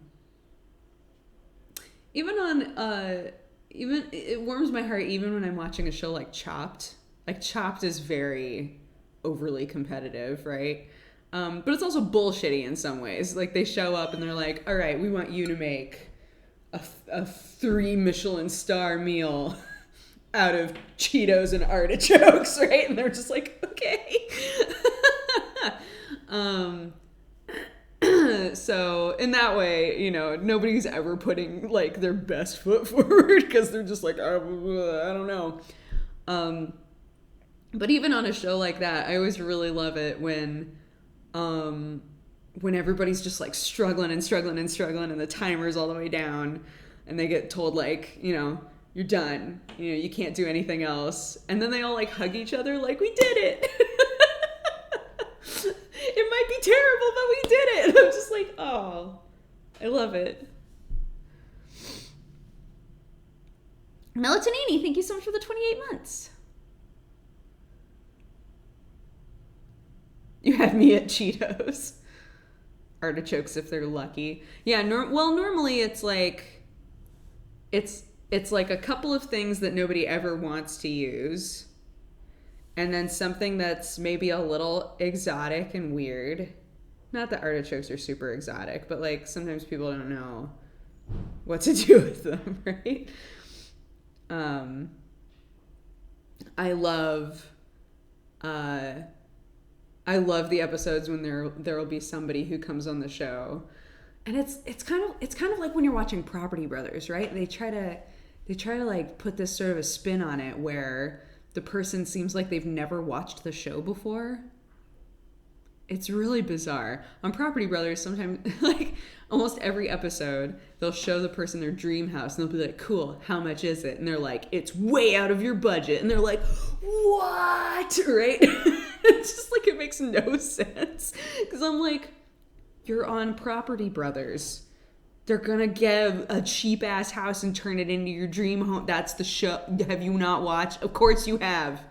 [SPEAKER 2] it warms my heart even when I'm watching a show like Chopped. Like Chopped is very overly competitive, right? But it's also bullshitty in some ways. Like they show up and they're like, all right, we want you to make a 3 Michelin star meal out of Cheetos and artichokes, right? And they're just like, okay. So in that way, you know, nobody's ever putting like their best foot forward because they're just like, oh, I don't know. But even on a show like that, I always really love it when everybody's just like struggling and the timer's all the way down and they get told like, you know, you're done, you know, you can't do anything else. And then they all like hug each other like, we did it. It might be terrible, but we did it. And I'm just like, oh, I love it. Melatonini, thank you so much for the 28 months. You had me at Cheetos. Artichokes if they're lucky. Yeah, normally it's like a couple of things that nobody ever wants to use. And then something that's maybe a little exotic and weird. Not that artichokes are super exotic, but like sometimes people don't know what to do with them, right? I love the episodes when there will be somebody who comes on the show, and it's kind of like when you're watching Property Brothers, right? They try to like put this sort of a spin on it where the person seems like they've never watched the show before. It's really bizarre. On Property Brothers, sometimes, like, almost every episode, they'll show the person their dream house, and they'll be like, cool, how much is it? And they're like, it's way out of your budget. And they're like, what? Right? It's just like, it makes no sense. Because I'm like, you're on Property Brothers. They're gonna get a cheap-ass house and turn it into your dream home. That's the show. Have you not watched? Of course you have.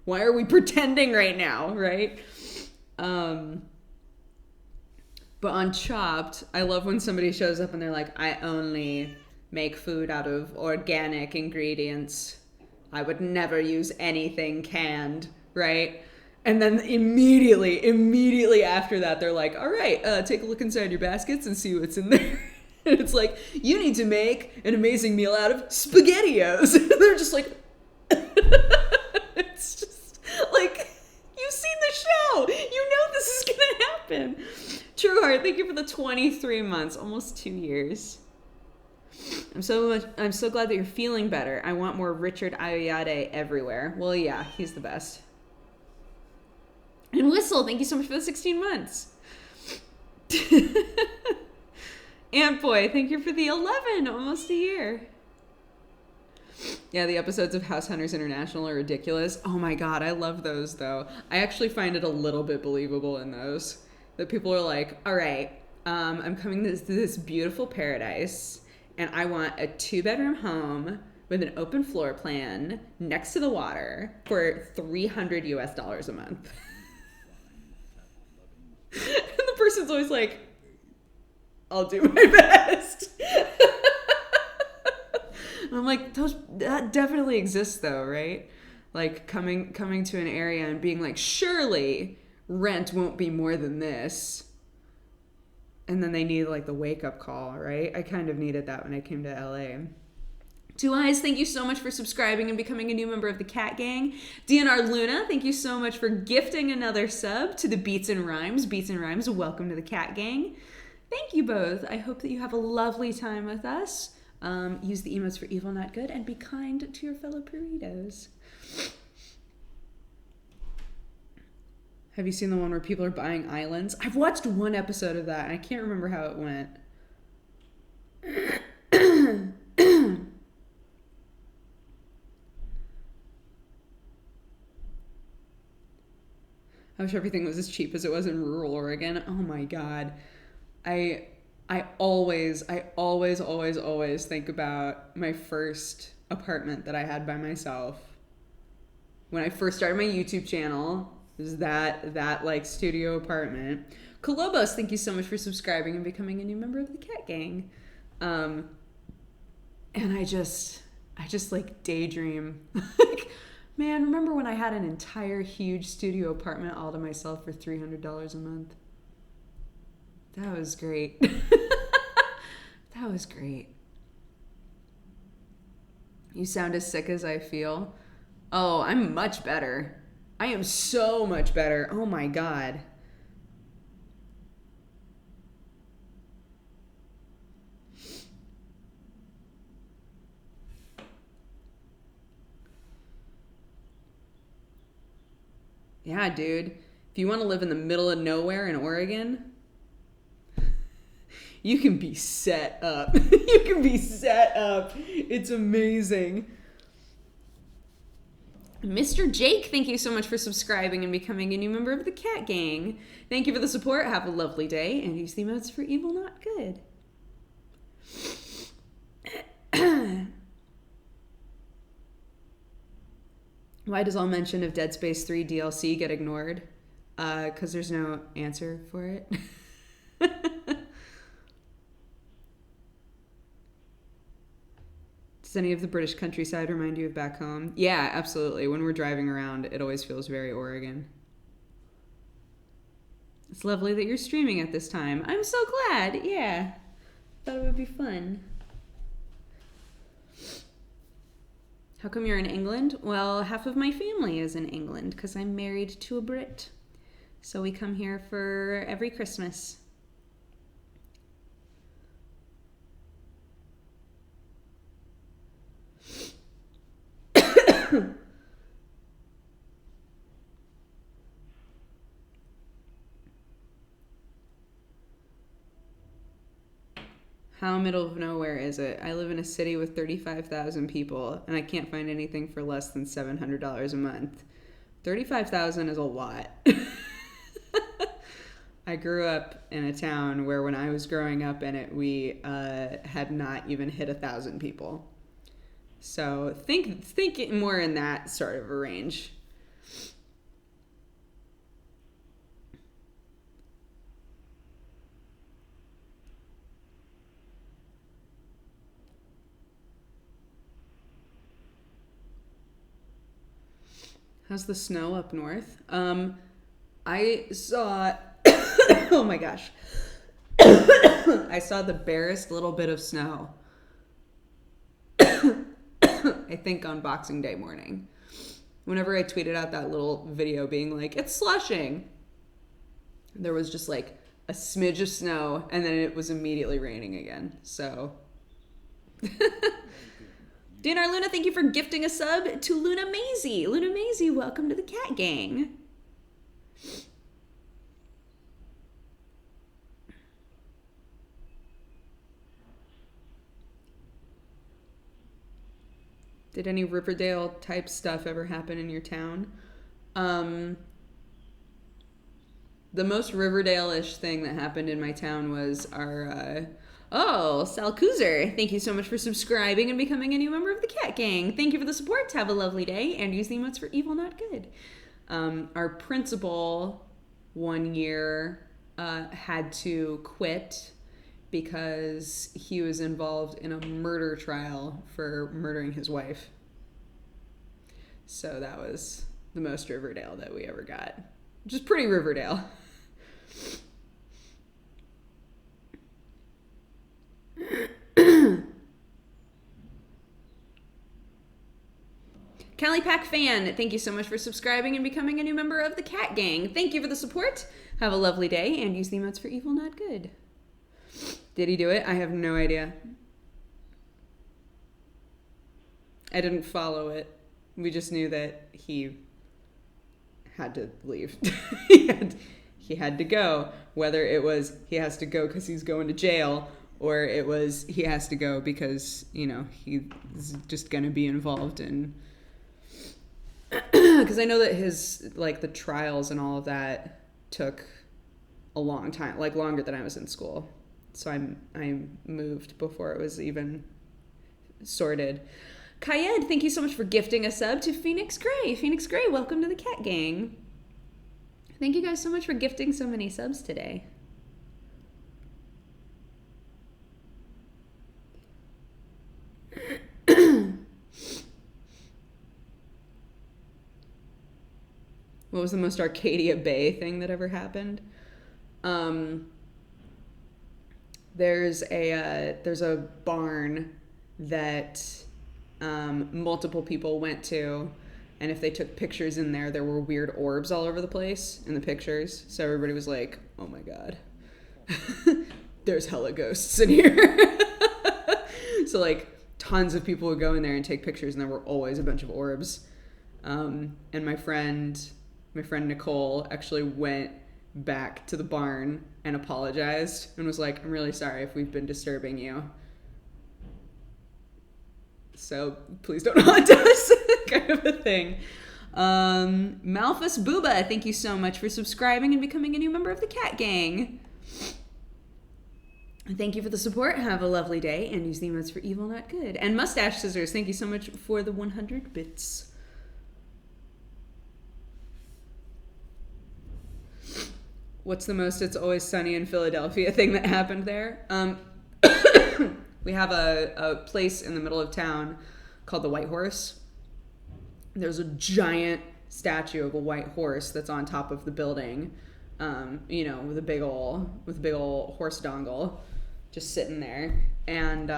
[SPEAKER 2] Why are we pretending right now, right? But on Chopped, I love when somebody shows up and they're like, I only make food out of organic ingredients. I would never use anything canned, right? And then immediately after that, they're like, all right, take a look inside your baskets and see what's in there. And it's like, you need to make an amazing meal out of SpaghettiOs. And they're just like, it's just like, you've seen the show. You know this is going to happen. True Heart, thank you for the 23 months, almost 2 years. I'm so glad that you're feeling better. I want more Richard Ayoade everywhere. Well, yeah, he's the best. And Whistle, thank you so much for the 16 months. Ant Boy, thank you for the 11, almost a year. Yeah, the episodes of House Hunters International are ridiculous. Oh my god, I love those though. I actually find it a little bit believable in those. That people are like, all right, I'm coming to this beautiful paradise, and I want a 2-bedroom home with an open floor plan next to the water for $300 US a month. And the person's always like, I'll do my best. And I'm like, that definitely exists though, right? Like coming to an area and being like, surely rent won't be more than this. And then they need like the wake up call, right? I kind of needed that when I came to LA. Two Eyes, thank you so much for subscribing and becoming a new member of the Cat Gang. DNR Luna, thank you so much for gifting another sub to the Beats and Rhymes. Beats and Rhymes, welcome to the Cat Gang. Thank you both. I hope that you have a lovely time with us. Use the emotes for evil, not good, and be kind to your fellow burritos. Have you seen the one where people are buying islands? I've watched one episode of that, and I can't remember how it went. I wish everything was as cheap as it was in rural Oregon. Oh my god. I always think about my first apartment that I had by myself. When I first started my YouTube channel, it was that like studio apartment. Colobos, thank you so much for subscribing and becoming a new member of the Cat Gang. And I just like daydream. Like, man, remember when I had an entire huge studio apartment all to myself for $300 a month? That was great. That was great. You sound as sick as I feel. Oh, I'm much better. I am so much better. Oh my god. Yeah, dude. If you want to live in the middle of nowhere in Oregon, you can be set up. You can be set up. It's amazing. Mr. Jake, thank you so much for subscribing and becoming a new member of the Cat Gang. Thank you for the support. Have a lovely day, and use the emotes for evil, not good. Why does all mention of Dead Space 3 DLC get ignored? Because there's no answer for it. Does any of the British countryside remind you of back home? Yeah, absolutely. When we're driving around, it always feels very Oregon. It's lovely that you're streaming at this time. I'm so glad. Yeah. Thought it would be fun. How come you're in England? Well, half of my family is in England because I'm married to a Brit. So we come here for every Christmas. How middle of nowhere is it? I live in a city with 35,000 people, and I can't find anything for less than $700 a month. 35,000 is a lot. I grew up in a town where when I was growing up in it, we had not even hit 1,000 people. So think more in that sort of a range. How's the snow up north? I saw, oh my gosh. I saw the barest little bit of snow, I think on Boxing Day morning. Whenever I tweeted out that little video being like, it's slushing, there was just like a smidge of snow, and then it was immediately raining again. So DNR Luna, thank you for gifting a sub to Luna Maisie. Luna Maisie, welcome to the Cat Gang. Did any Riverdale type stuff ever happen in your town? The most Riverdale-ish thing that happened in my town was our, Sal Kuzer. Thank you so much for subscribing and becoming a new member of the Cat Gang. Thank you for the support. Have a lovely day, and use the emotes for evil, not good. Our principal one year had to quit because he was involved in a murder trial for murdering his wife. So that was the most Riverdale that we ever got, which is pretty Riverdale. Cali Pack Fan, thank you so much for subscribing and becoming a new member of the Cat Gang. Thank you for the support. Have a lovely day, and use the emotes for evil, not good. Did he do it? I have no idea. I didn't follow it. We just knew that he had to leave. he had to go. Whether it was he has to go because he's going to jail, or it was he has to go because, he's just going to be involved in... Because I know that his, the trials and all of that took a long time, longer than I was in school. So I moved before it was even sorted. Kayed, thank you so much for gifting a sub to Phoenix Gray. Phoenix Gray, welcome to the Cat Gang. Thank you guys so much for gifting so many subs today. What was the most Arcadia Bay thing that ever happened? There's a barn that multiple people went to, and if they took pictures in there, there were weird orbs all over the place in the pictures. So everybody was like, "Oh my god, there's hella ghosts in here." So tons of people would go in there and take pictures, and there were always a bunch of orbs. And my friend Nicole actually went back to the barn and apologized and was like, "I'm really sorry if we've been disturbing you. So please don't haunt us," kind of a thing. Malphus Booba, thank you so much for subscribing and becoming a new member of the Cat Gang. Thank you for the support. Have a lovely day, and use the emotes for evil, not good. And Mustache Scissors, thank you so much for the 100 bits. What's the most It's Always Sunny in Philadelphia thing that happened there? We have a place in the middle of town called the White Horse. There's a giant statue of a white horse that's on top of the building, with a big ol' horse dongle just sitting there. And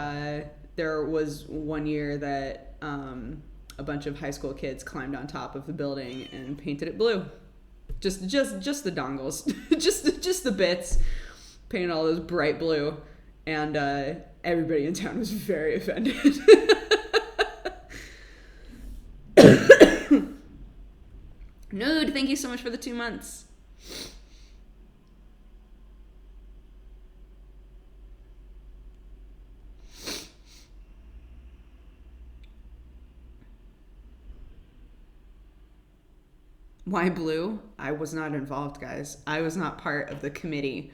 [SPEAKER 2] there was one year that a bunch of high school kids climbed on top of the building and painted it blue. Just the dongles, just the bits, painted all those bright blue, and everybody in town was very offended. Nude, thank you so much for the 2 months. Why blue? I was not involved, guys. I was not part of the committee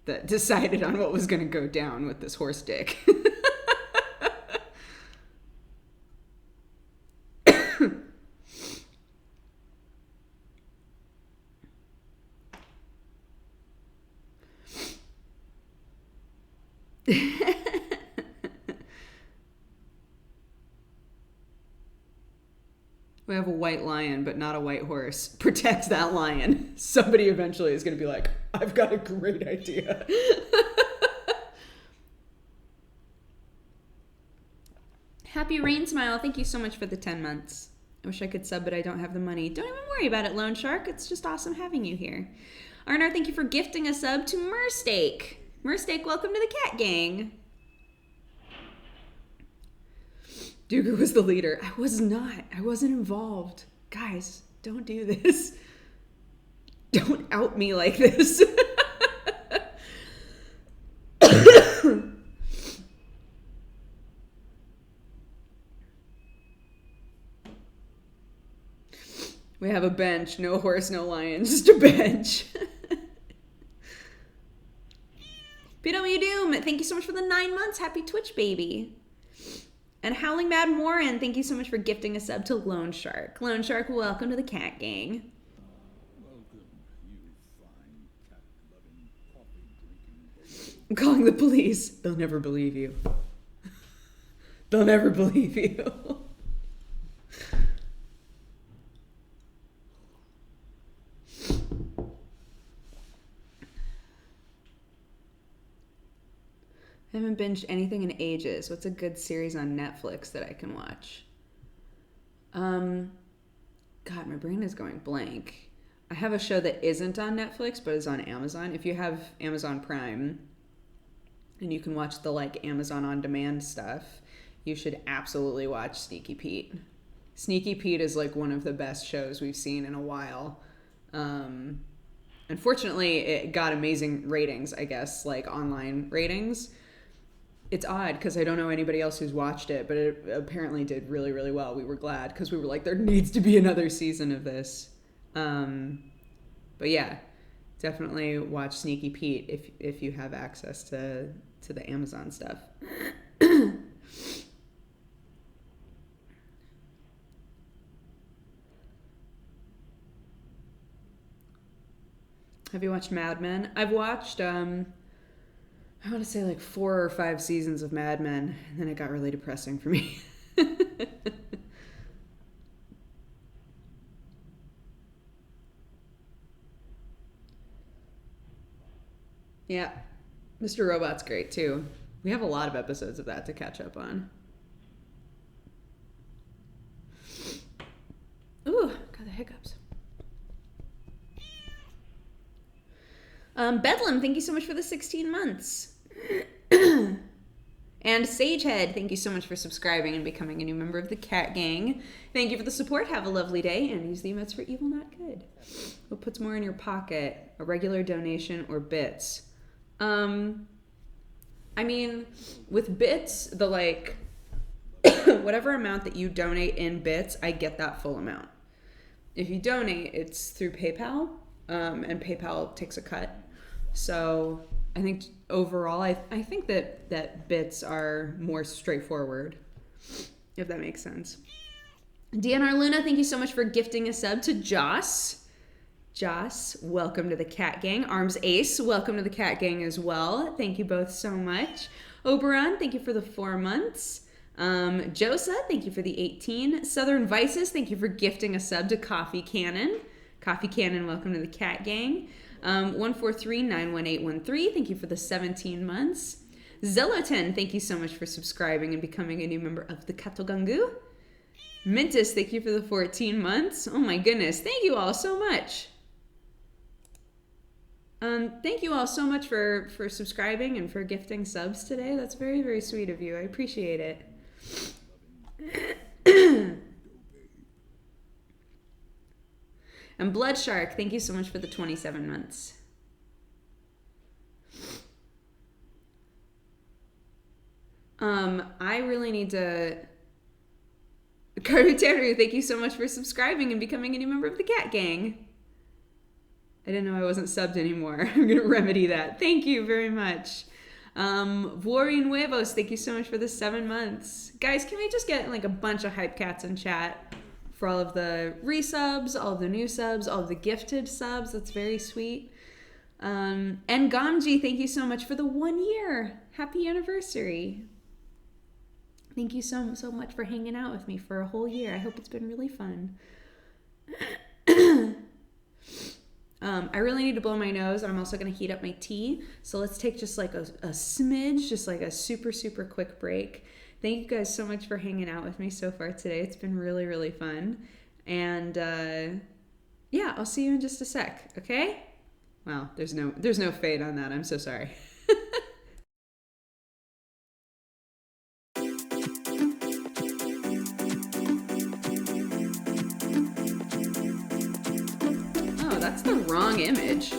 [SPEAKER 2] that decided on what was going to go down with this horse dick. We have a white lion, but not a white horse. Protect that lion. Somebody eventually is going to be like, I've got a great idea. Happy Rain Smile, thank you so much for the 10 months. I wish I could sub, but I don't have the money. Don't even worry about it, Lone Shark. It's just awesome having you here. Arnar, thank you for gifting a sub to Mersteak. Mersteak, welcome to the Cat Gang. Duger was the leader. I was not. I wasn't involved. Guys, don't do this. Don't out me like this. We have a bench. No horse, no lion. Just a bench. BW Doom, thank you so much for the 9 months. Happy Twitch, baby. And Howling Mad Morin, thank you so much for gifting a sub to Lone Shark. Lone Shark, welcome to the Cat Gang.
[SPEAKER 3] Welcome, you fine cat-loving, coffee-drinking.
[SPEAKER 2] I'm calling the police. They'll never believe you. They'll never believe you. I haven't binged anything in ages. What's a good series on Netflix that I can watch? God, my brain is going blank. I have a show that isn't on Netflix, but is on Amazon. If you have Amazon Prime and you can watch the like Amazon On Demand stuff, you should absolutely watch Sneaky Pete. Sneaky Pete is like one of the best shows we've seen in a while. Unfortunately, it got amazing ratings, I guess, like online ratings. It's odd because I don't know anybody else who's watched it, but it apparently did really, really well. We were glad because we were like, there needs to be another season of this. But yeah, definitely watch Sneaky Pete if you have access to the Amazon stuff. Have you watched Mad Men? I've watched, I want to say like 4 or 5 seasons of Mad Men, and then it got really depressing for me. Yeah, Mr. Robot's great too. We have a lot of episodes of that to catch up on. Ooh, got the hiccups. Bedlam, thank you so much for the 16 months. And Sagehead, thank you so much for subscribing and becoming a new member of the Cat Gang. Thank you for the support. Have a lovely day, and use the emotes for evil, not good. What puts more in your pocket, a regular donation or bits? I mean, with bits, the like, whatever amount that you donate in bits, I get that full amount. If you donate, it's through PayPal, and PayPal takes a cut. So I think overall, I think that bits are more straightforward, if that makes sense. DNR Luna, thank you so much for gifting a sub to Joss. Joss, welcome to the Cat Gang. Arms Ace, welcome to the Cat Gang as well. Thank you both so much. Oberon, thank you for the 4 months. Josa, thank you for the 18. Southern Vices, thank you for gifting a sub to Coffee Cannon. Coffee Cannon, welcome to the Cat Gang. 143-91813, thank you for the 17 months. Zeloten, thank you so much for subscribing and becoming a new member of the Katogangu. Mintus, thank you for the 14 months. Oh my goodness, thank you all so much. Thank you all so much for subscribing and for gifting subs today. That's very, very sweet of you. I appreciate it. And Blood Shark, thank you so much for the 27 months. I really need to Carter Tanner, thank you so much for subscribing and becoming a new member of the Cat Gang. I didn't know I wasn't subbed anymore. I'm going to remedy that. Thank you very much. Vory Nuevos, thank you so much for the 7 months. Guys, can we just get like a bunch of hype cats in chat for all of the resubs, all of the new subs, all of the gifted subs? That's very sweet. And Gamji, thank you so much for the 1 year. Happy anniversary. Thank you so much for hanging out with me for a whole year. I hope it's been really fun. I really need to blow my nose, and I'm also going to heat up my tea. So let's take just like a smidge, just like a super, super quick break. Thank you guys so much for hanging out with me so far today. It's been really, really fun. And yeah, I'll see you in just a sec, okay? Wow, there's no fade on that. I'm so sorry. Oh, that's the wrong image.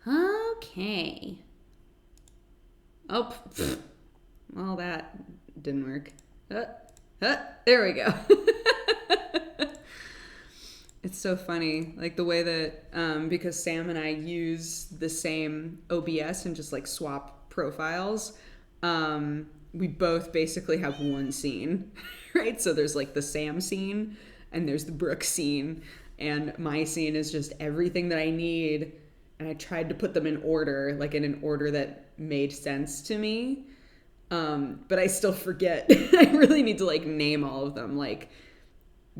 [SPEAKER 2] Okay. Oh, well, that didn't work. There we go. It's so funny, like the way that because Sam and I use the same OBS and just like swap profiles, we both basically have one scene, right? So there's like the Sam scene and there's the Brooke scene, and my scene is just everything that I need, and I tried to put them in order, like in an order that made sense to me, but I still forget. I really need to like name all of them, like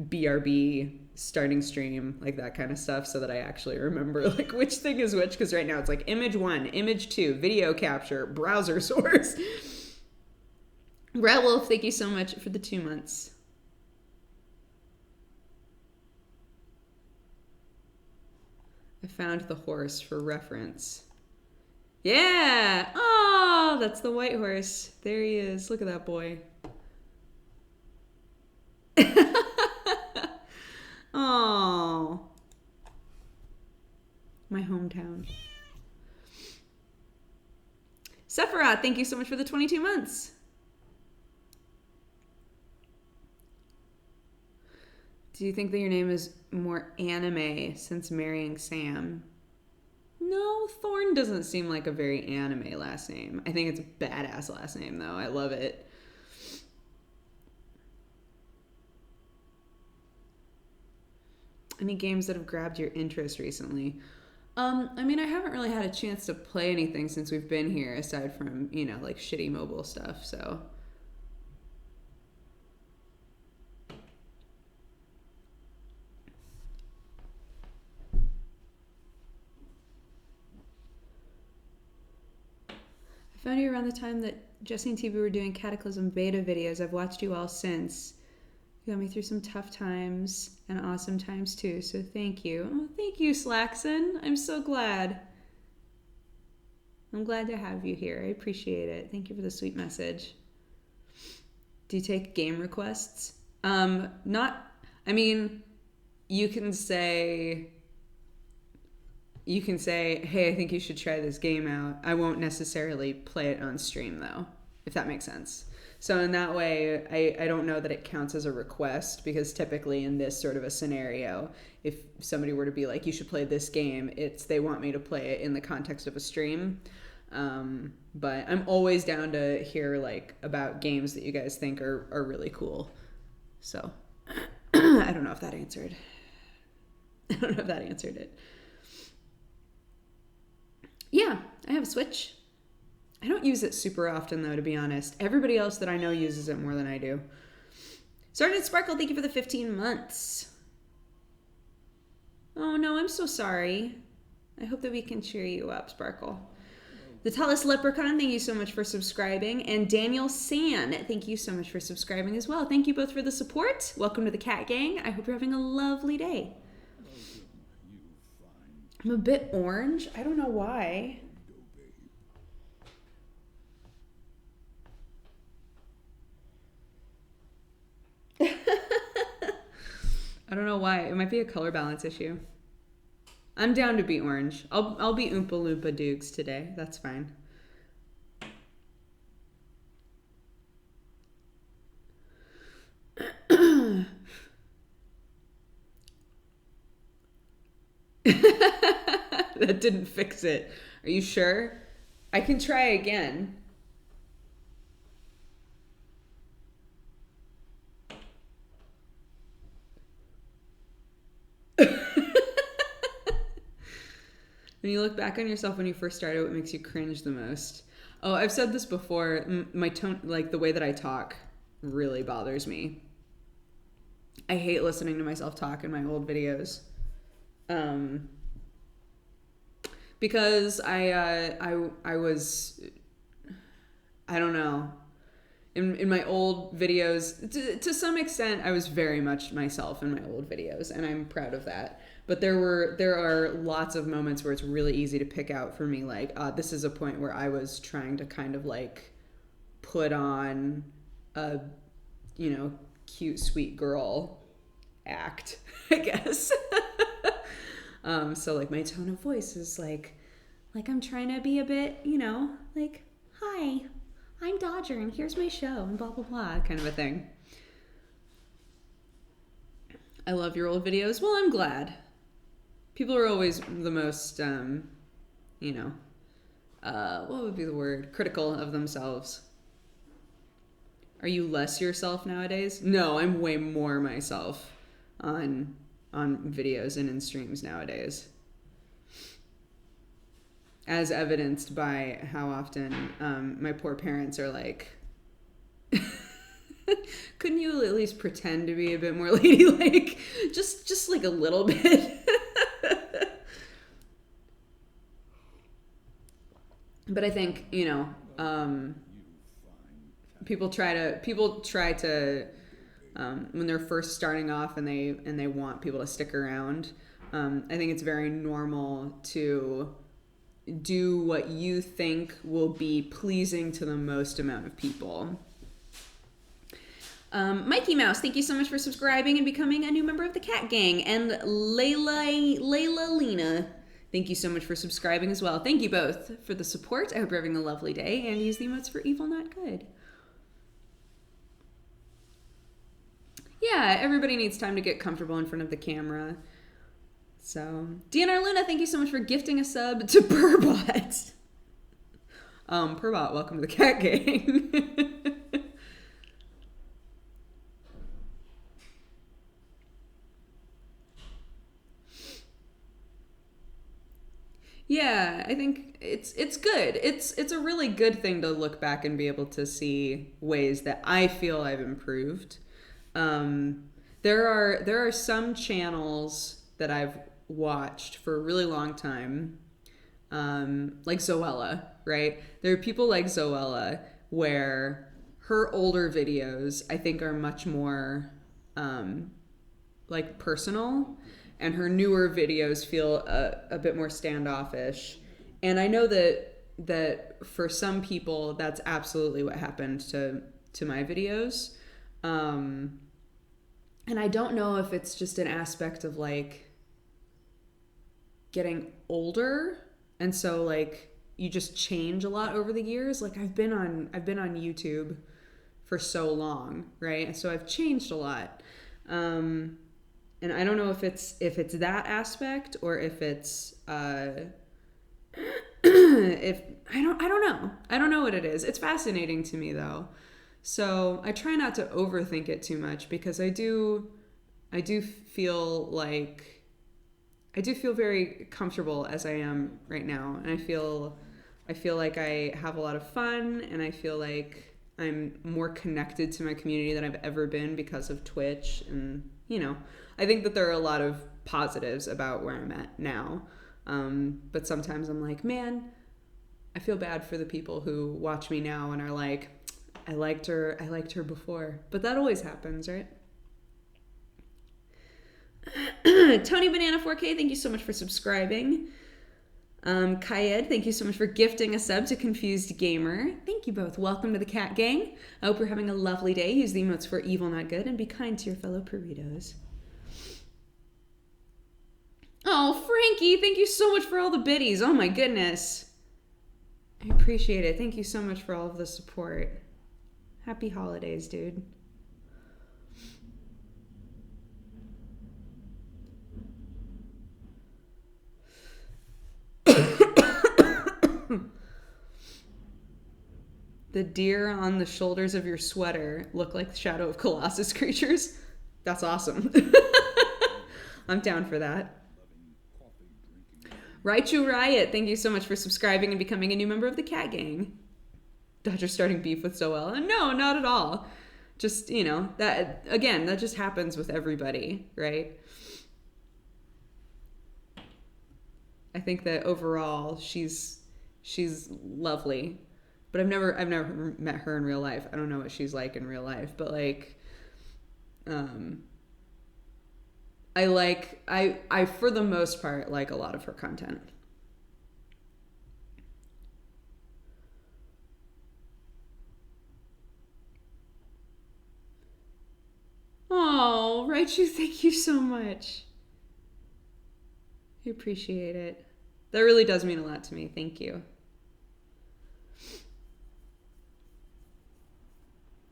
[SPEAKER 2] BRB, starting stream, like that kind of stuff, so that I actually remember like which thing is which, because right now it's like image 1, image 2, video capture, browser source. Rat Wolf, thank you so much for the 2 months. I found the horse for reference. Yeah! Oh, that's the white horse. There he is. Look at that boy. Oh, my hometown. Sephiroth, thank you so much for the 22 months. Do you think that your name is more anime since marrying Sam? No, Thorn doesn't seem like a very anime last name. I think it's a badass last name, though. I love it. Any games that have grabbed your interest recently? I mean, I haven't really had a chance to play anything since we've been here, aside from, you know, like shitty mobile stuff, so. I found you around the time that Jesse and TV were doing Cataclysm beta videos. I've watched you all since. You got me through some tough times and awesome times too, so thank you. Oh, thank you, Slackson. I'm so glad. I'm glad to have you here. I appreciate it. Thank you for the sweet message. Do you take game requests? I mean, you can say, hey, I think you should try this game out. I won't necessarily play it on stream though, if that makes sense. So in that way, I don't know that it counts as a request, because typically in this sort of a scenario, if somebody were to be like, you should play this game, they want me to play it in the context of a stream. But I'm always down to hear like about games that you guys think are really cool. So I don't know if that answered. I don't know if that answered it. Yeah, I have a Switch. I don't use it super often, though, to be honest. Everybody else that I know uses it more than I do. Sergeant Sparkle, thank you for the 15 months. Oh, no, I'm so sorry. I hope that we can cheer you up, Sparkle. The Tallest Leprechaun, thank you so much for subscribing. And Daniel San, thank you so much for subscribing as well. Thank you both for the support. Welcome to the Cat Gang. I hope you're having a lovely day. I'm a bit orange. I don't know why. I don't know why. It might be a color balance issue. I'm down to be orange. I'll be Oompa Loompa Dukes today. That's fine. That didn't fix it. Are you sure? I can try again. When you look back on yourself when you first started, what makes you cringe the most? Oh, I've said this before. My tone, like the way that I talk, really bothers me. I hate listening to myself talk in my old videos. Because I was, I don't know. In my old videos, to some extent, I was very much myself in my old videos, and I'm proud of that. But there are lots of moments where it's really easy to pick out for me, like, this is a point where I was trying to kind of like put on a, you know, cute, sweet girl act, I guess. So like my tone of voice is like like I'm trying to be a bit, you know, like, hi, I'm Dodger and here's my show and blah, blah, blah, kind of a thing. I love your old videos. Well, I'm glad. People are always the most, you know, what would be the word? Critical of themselves. Are you less yourself nowadays? No, I'm way more myself on videos and in streams nowadays. As evidenced by how often my poor parents are like, couldn't you at least pretend to be a bit more ladylike? Just like a little bit. But I think, you know, people try to when they're first starting off and they want people to stick around. I think it's very normal to do what you think will be pleasing to the most amount of people. Mikey Mouse, thank you so much for subscribing and becoming a new member of the Cat Gang. And Layla Lena, thank you so much for subscribing as well. Thank you both for the support. I hope you're having a lovely day and use the emotes for evil, not good. Yeah, everybody needs time to get comfortable in front of the camera. So, DNR Luna, thank you so much for gifting a sub to Purbot. Purbot, welcome to the Cat Gang. Yeah, I think it's good. It's a really good thing to look back and be able to see ways that I feel I've improved. There are some channels that I've watched for a really long time, like Zoella, right? There are people like Zoella where her older videos I think are much more like personal, and her newer videos feel a bit more standoffish. And I know that for some people that's absolutely what happened to my videos. And I don't know if it's just an aspect of like getting older, and so like you just change a lot over the years. Like I've been on YouTube for so long, right? So I've changed a lot. And I don't know if it's that aspect or if it's if I don't know. I don't know what it is. It's fascinating to me though. So I try not to overthink it too much, because I do feel very comfortable as I am right now, and I feel like I have a lot of fun, and I feel like I'm more connected to my community than I've ever been because of Twitch. And you know, I think that there are a lot of positives about where I'm at now, but sometimes I'm like, man, I feel bad for the people who watch me now and are like, I liked her before. But that always happens, right? Tony Banana 4K, thank you so much for subscribing. Kayed, thank you so much for gifting a sub to Confused Gamer. Thank you both. Welcome to the Cat Gang. I hope you're having a lovely day. Use the emotes for evil, not good, and be kind to your fellow burritos. Oh, Frankie, thank you so much for all the biddies. Oh my goodness. I appreciate it. Thank you so much for all of the support. Happy holidays, dude. The deer on the shoulders of your sweater look like the Shadow of Colossus creatures. That's awesome. I'm down for that. Raichu Riot, thank you so much for subscribing and becoming a new member of the Cat Gang. Dodger starting beef with Zoella. No, not at all. Just, you know, that just happens with everybody, right? I think that overall she's lovely. But I've never met her in real life. I don't know what she's like in real life, but like I for the most part like a lot of her content. Oh, Raichu, thank you so much. I appreciate it. That really does mean a lot to me. Thank you.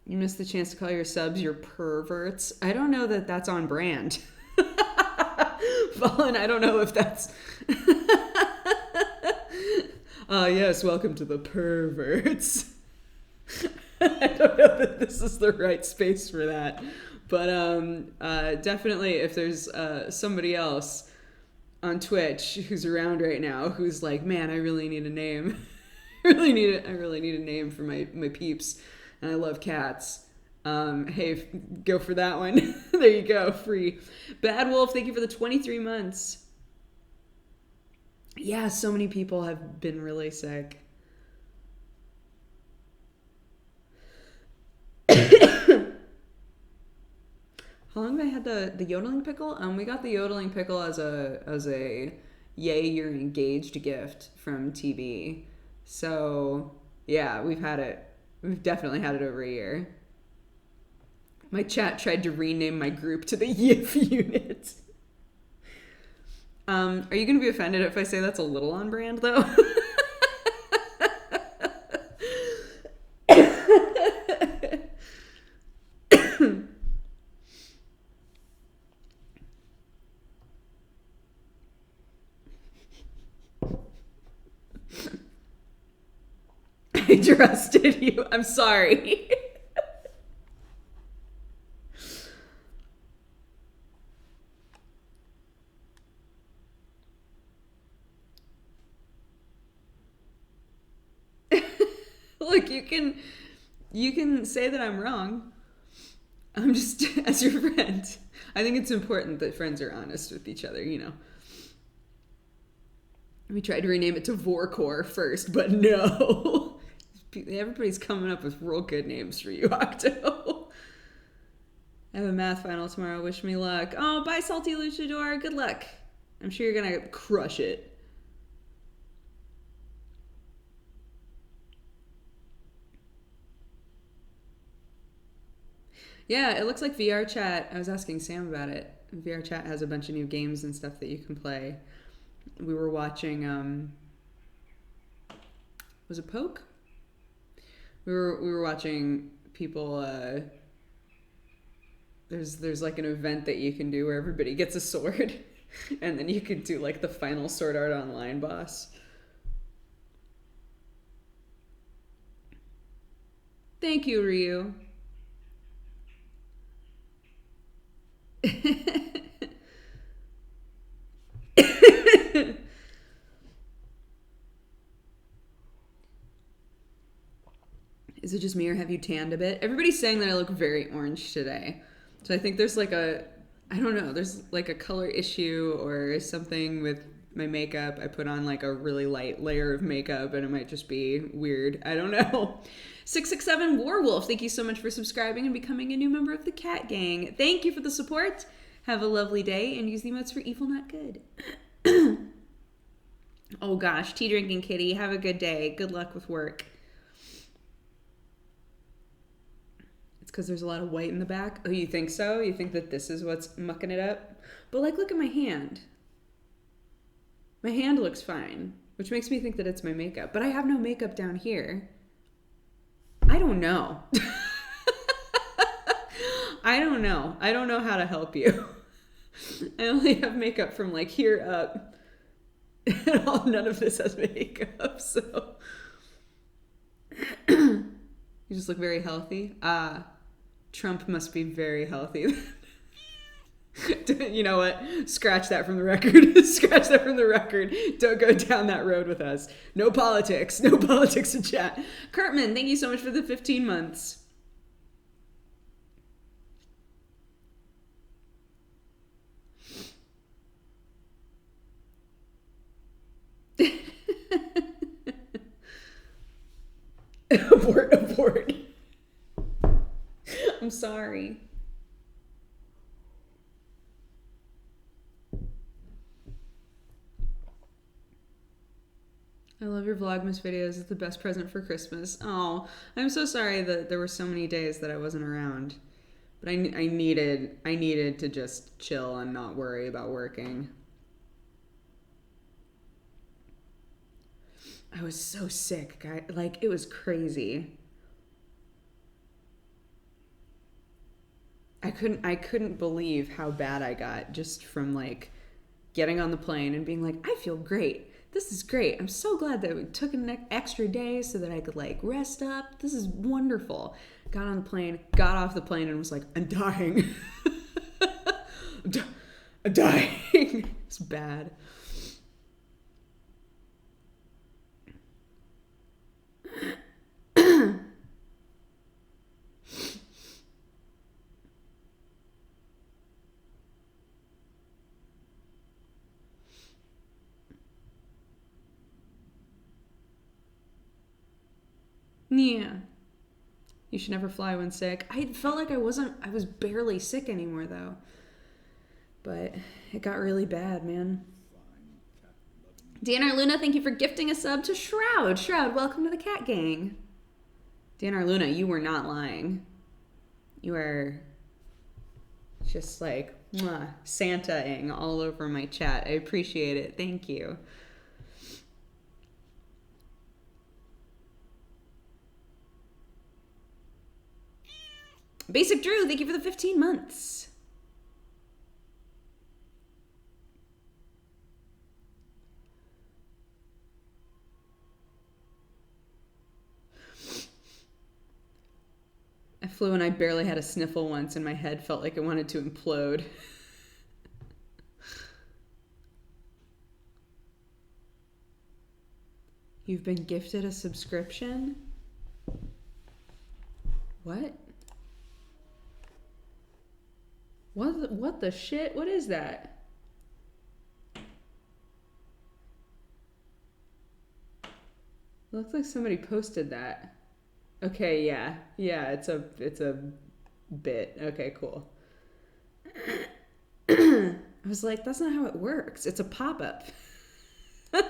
[SPEAKER 2] You missed the chance to call your subs your perverts. I don't know that that's on brand. Fallen, I don't know if that's... yes, welcome to the perverts. I don't know that this is the right space for that. But definitely if there's somebody else on Twitch who's around right now who's like, man, I really need a name. I really need a name for my peeps. And I love cats. Hey, go for that one. There you go, free. Bad Wolf, thank you for the 23 months. Yeah, so many people have been really sick. How long have I had the yodeling pickle? We got the yodeling pickle as a yay you're engaged gift from TB. So yeah, we've had it. We've definitely had it over a year. My chat tried to rename my group to the YIF unit. Are you going to be offended if I say that's a little on brand, though? I trusted you. I'm sorry. Look, you can say that I'm wrong. I'm just, as your friend, I think it's important that friends are honest with each other, you know. We tried to rename it to Vorkor first, but no. Everybody's coming up with real good names for you, Octo. I have a math final tomorrow. Wish me luck. Oh, bye, Salty Luchador. Good luck. I'm sure you're going to crush it. Yeah, it looks like VR Chat. I was asking Sam about it. VR Chat has a bunch of new games and stuff that you can play. We were watching, was it Poke? We were watching people, there's like an event that you can do where everybody gets a sword and then you can do like the final Sword Art Online boss. Thank you, Ryu. Is it just me or have you tanned a bit? Everybody's saying that I look very orange today. So I think there's like I don't know, there's like a color issue or something with my makeup. I put on like a really light layer of makeup and it might just be weird. I don't know. 667 Warwolf, thank you so much for subscribing and becoming a new member of the Cat Gang. Thank you for the support. Have a lovely day and use the emotes for evil, not good. Oh gosh, tea drinking kitty. Have a good day. Good luck with work. It's because there's a lot of white in the back. Oh, you think so? You think that this is what's mucking it up? But like, look at my hand. My hand looks fine, which makes me think that it's my makeup. But I have no makeup down here. I don't know. I don't know. I don't know how to help you. I only have makeup from like here up. And none of this has makeup, so. You just look very healthy. Trump must be very healthy. You know what? Scratch that from the record. Scratch that from the record. Don't go down that road with us. No politics. No politics in chat. Kurtman, thank you so much for the 15 months. Abort. I'm sorry. I love your Vlogmas videos. It's the best present for Christmas. Oh, I'm so sorry that there were so many days that I wasn't around. But I needed to just chill and not worry about working. I was so sick, guy. Like, it was crazy. I couldn't believe how bad I got just from like getting on the plane and being like, I feel great. This is great. I'm so glad that we took an extra day so that I could like rest up. This is wonderful. Got on the plane, got off the plane, and was like, I'm dying. I'm dying. It's bad. Yeah. You should never fly when sick. I felt like I was barely sick anymore though. But it got really bad, man. Dan Luna, thank you for gifting a sub to Shroud. Shroud, welcome to the Cat Gang. Dan Luna, you were not lying. You are just like Santa-ing all over my chat. I appreciate it. Thank you. Basic Drew, thank you for the 15 months. I flew and I barely had a sniffle once and my head felt like it wanted to implode. You've been gifted a subscription? What? What the shit? What is that? It looks like somebody posted that. Okay, yeah. Yeah, it's a bit. Okay, cool. I was like, that's not how it works. It's a pop-up. That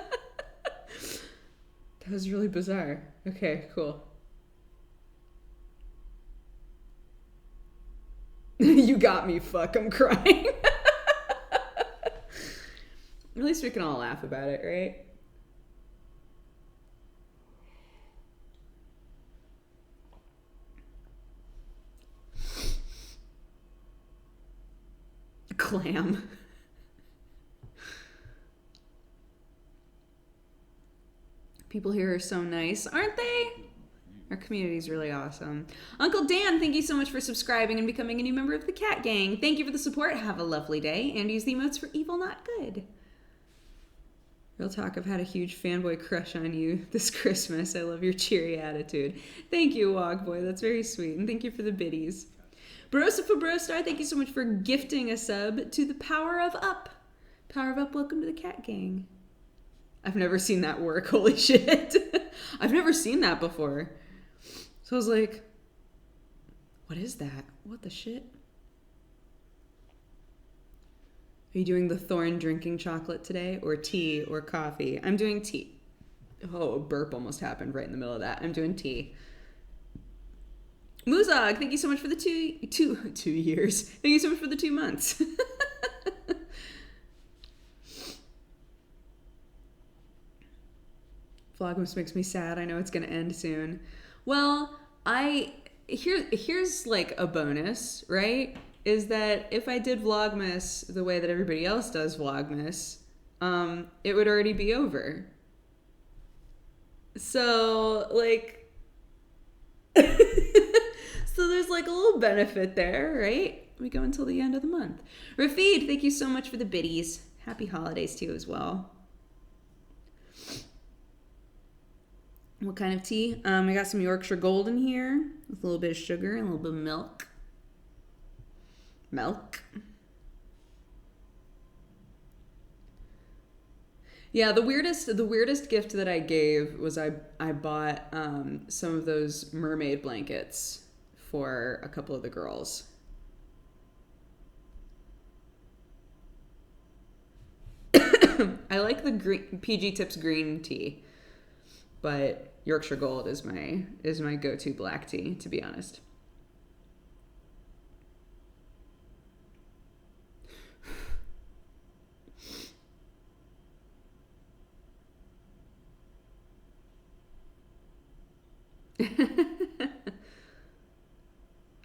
[SPEAKER 2] was really bizarre. Okay, cool. You got me, fuck, I'm crying. At least we can all laugh about it, right? Clam. People here are so nice, aren't they? Our community is really awesome. Uncle Dan, thank you so much for subscribing and becoming a new member of the Cat Gang. Thank you for the support. Have a lovely day. And use the emotes for evil, not good. Real talk, I've had a huge fanboy crush on you this Christmas. I love your cheery attitude. Thank you, Wogboy. That's very sweet. And thank you for the biddies. Barosa for Brostar, thank you so much for gifting a sub to the Power of Up. Power of Up, welcome to the Cat Gang. I've never seen that work. Holy shit. I've never seen that before. So I was like, what is that? What the shit? Are you doing the Thorn drinking chocolate today? Or tea or coffee? I'm doing tea. Oh, a burp almost happened right in the middle of that. I'm doing tea. Muzog, thank you so much for the 2 years. Thank you so much for the 2 months. Vlogmas makes me sad. I know it's going to end soon. Well, here's like a bonus, right? Is that if I did Vlogmas the way that everybody else does Vlogmas, it would already be over. So, like, so there's like a little benefit there, right? We go until the end of the month. Rafid, thank you so much for the biddies. Happy holidays to you as well. What kind of tea? I got some Yorkshire Gold in here with a little bit of sugar and a little bit of milk. Milk. Yeah, the weirdest gift that I gave was I bought some of those mermaid blankets for a couple of the girls. I like the green, PG Tips green tea. But Yorkshire Gold is my go-to black tea, to be honest. I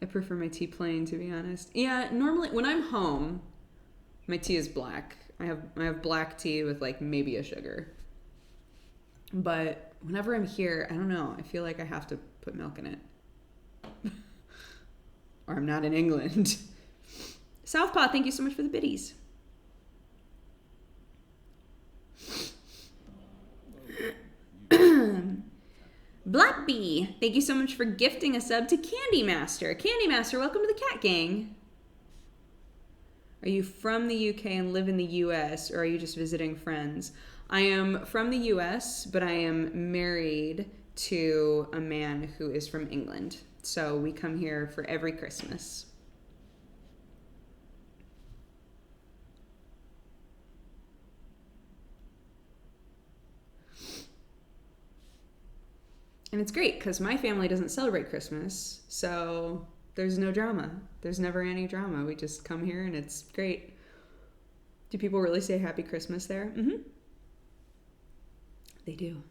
[SPEAKER 2] prefer my tea plain, to be honest. Yeah, normally when I'm home, my tea is black. I have black tea with like maybe a sugar. But whenever I'm here, I don't know. I feel like I have to put milk in it. Or I'm not in England. Southpaw, thank you so much for the biddies. Black Bee, thank you so much for gifting a sub to Candy Master. Candy Master, welcome to the Cat Gang. Are you from the UK and live in the US, or are you just visiting friends? I am from the US, but I am married to a man who is from England. So we come here for every Christmas. And it's great because my family doesn't celebrate Christmas, so there's no drama. There's never any drama. We just come here and it's great. Do people really say Happy Christmas there? Mm-hmm. They do.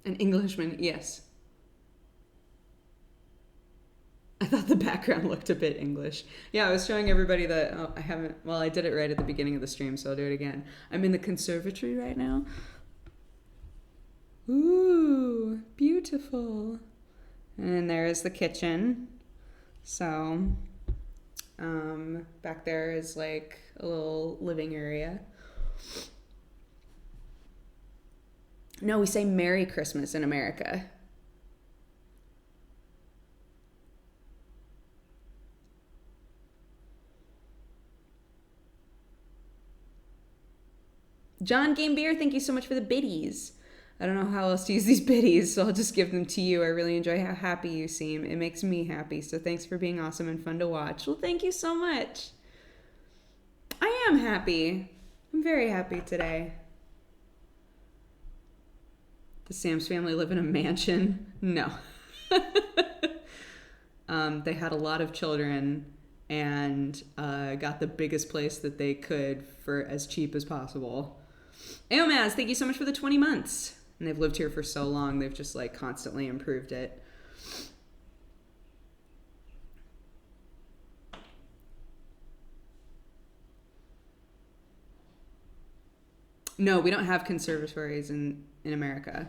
[SPEAKER 2] An Englishman, yes. I thought the background looked a bit English. Yeah, I was showing everybody that I did it right at the beginning of the stream, so I'll do it again. I'm in the conservatory right now. Ooh, beautiful. And there is the kitchen. So, back there is like a little living area. No, we say Merry Christmas in America. John Game Beer, thank you so much for the biddies. I don't know how else to use these biddies, so I'll just give them to you. I really enjoy how happy you seem. It makes me happy, so thanks for being awesome and fun to watch. Well, thank you so much. I am happy. I'm very happy today. Does Sam's family live in a mansion? No. They had a lot of children and got the biggest place that they could for as cheap as possible. Aomaz, thank you so much for the 20 months. And they've lived here for so long, they've just like constantly improved it. No, we don't have conservatories in America.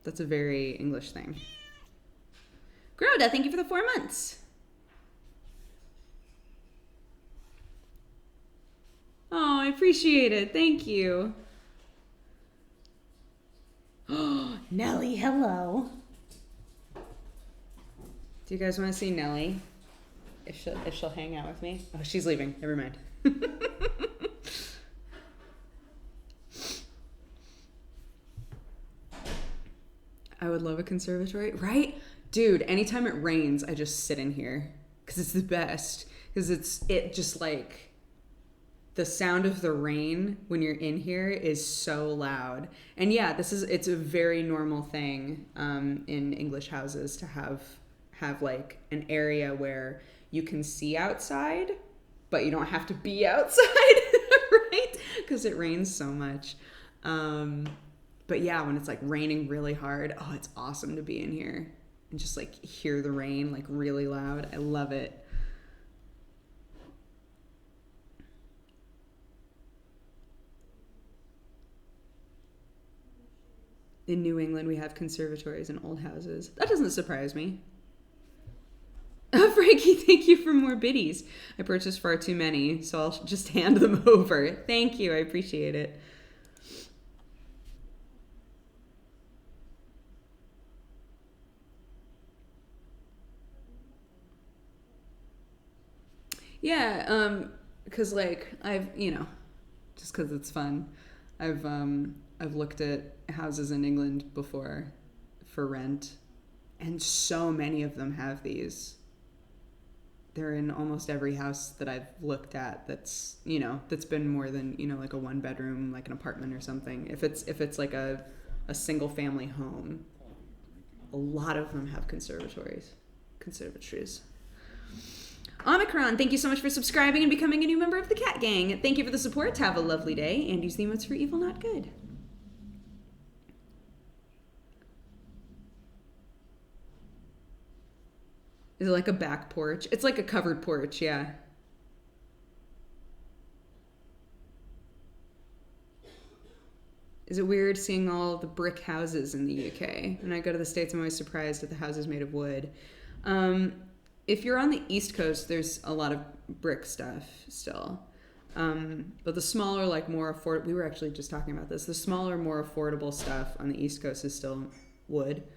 [SPEAKER 2] That's a very English thing. Groda, thank you for the 4 months. Oh, I appreciate it. Thank you. Oh, Nellie, hello. Do you guys want to see Nellie? If she'll hang out with me? Oh, she's leaving. Never mind. I would love a conservatory, right? Dude, anytime it rains, I just sit in here because it's the best. Because it just like the sound of the rain when you're in here is so loud. And yeah, it's a very normal thing in English houses to have like an area where you can see outside, but you don't have to be outside, right? Because it rains so much. But yeah, when it's like raining really hard, oh, it's awesome to be in here and just like hear the rain like really loud. I love it. In New England, we have conservatories in old houses. That doesn't surprise me. Frankie, thank you for more biddies. I purchased far too many, so I'll just hand them over. Thank you. I appreciate it. Yeah, because like just because it's fun, I've looked at houses in England before for rent, and so many of them have these. They're in almost every house that I've looked at that's been more than, like a 1-bedroom, like an apartment or something. If it's like a single family home, a lot of them have conservatories. Omicron, thank you so much for subscribing and becoming a new member of the Cat Gang. Thank you for the support. Have a lovely day, and use the emotes for evil, not good. Is it like a back porch? It's like a covered porch, yeah. Is it weird seeing all the brick houses in the UK? When I go to the States, I'm always surprised at the houses made of wood. If you're on the East Coast, there's a lot of brick stuff still. But the smaller, like more affordable, we were actually just talking about this, the smaller, more affordable stuff on the East Coast is still wood.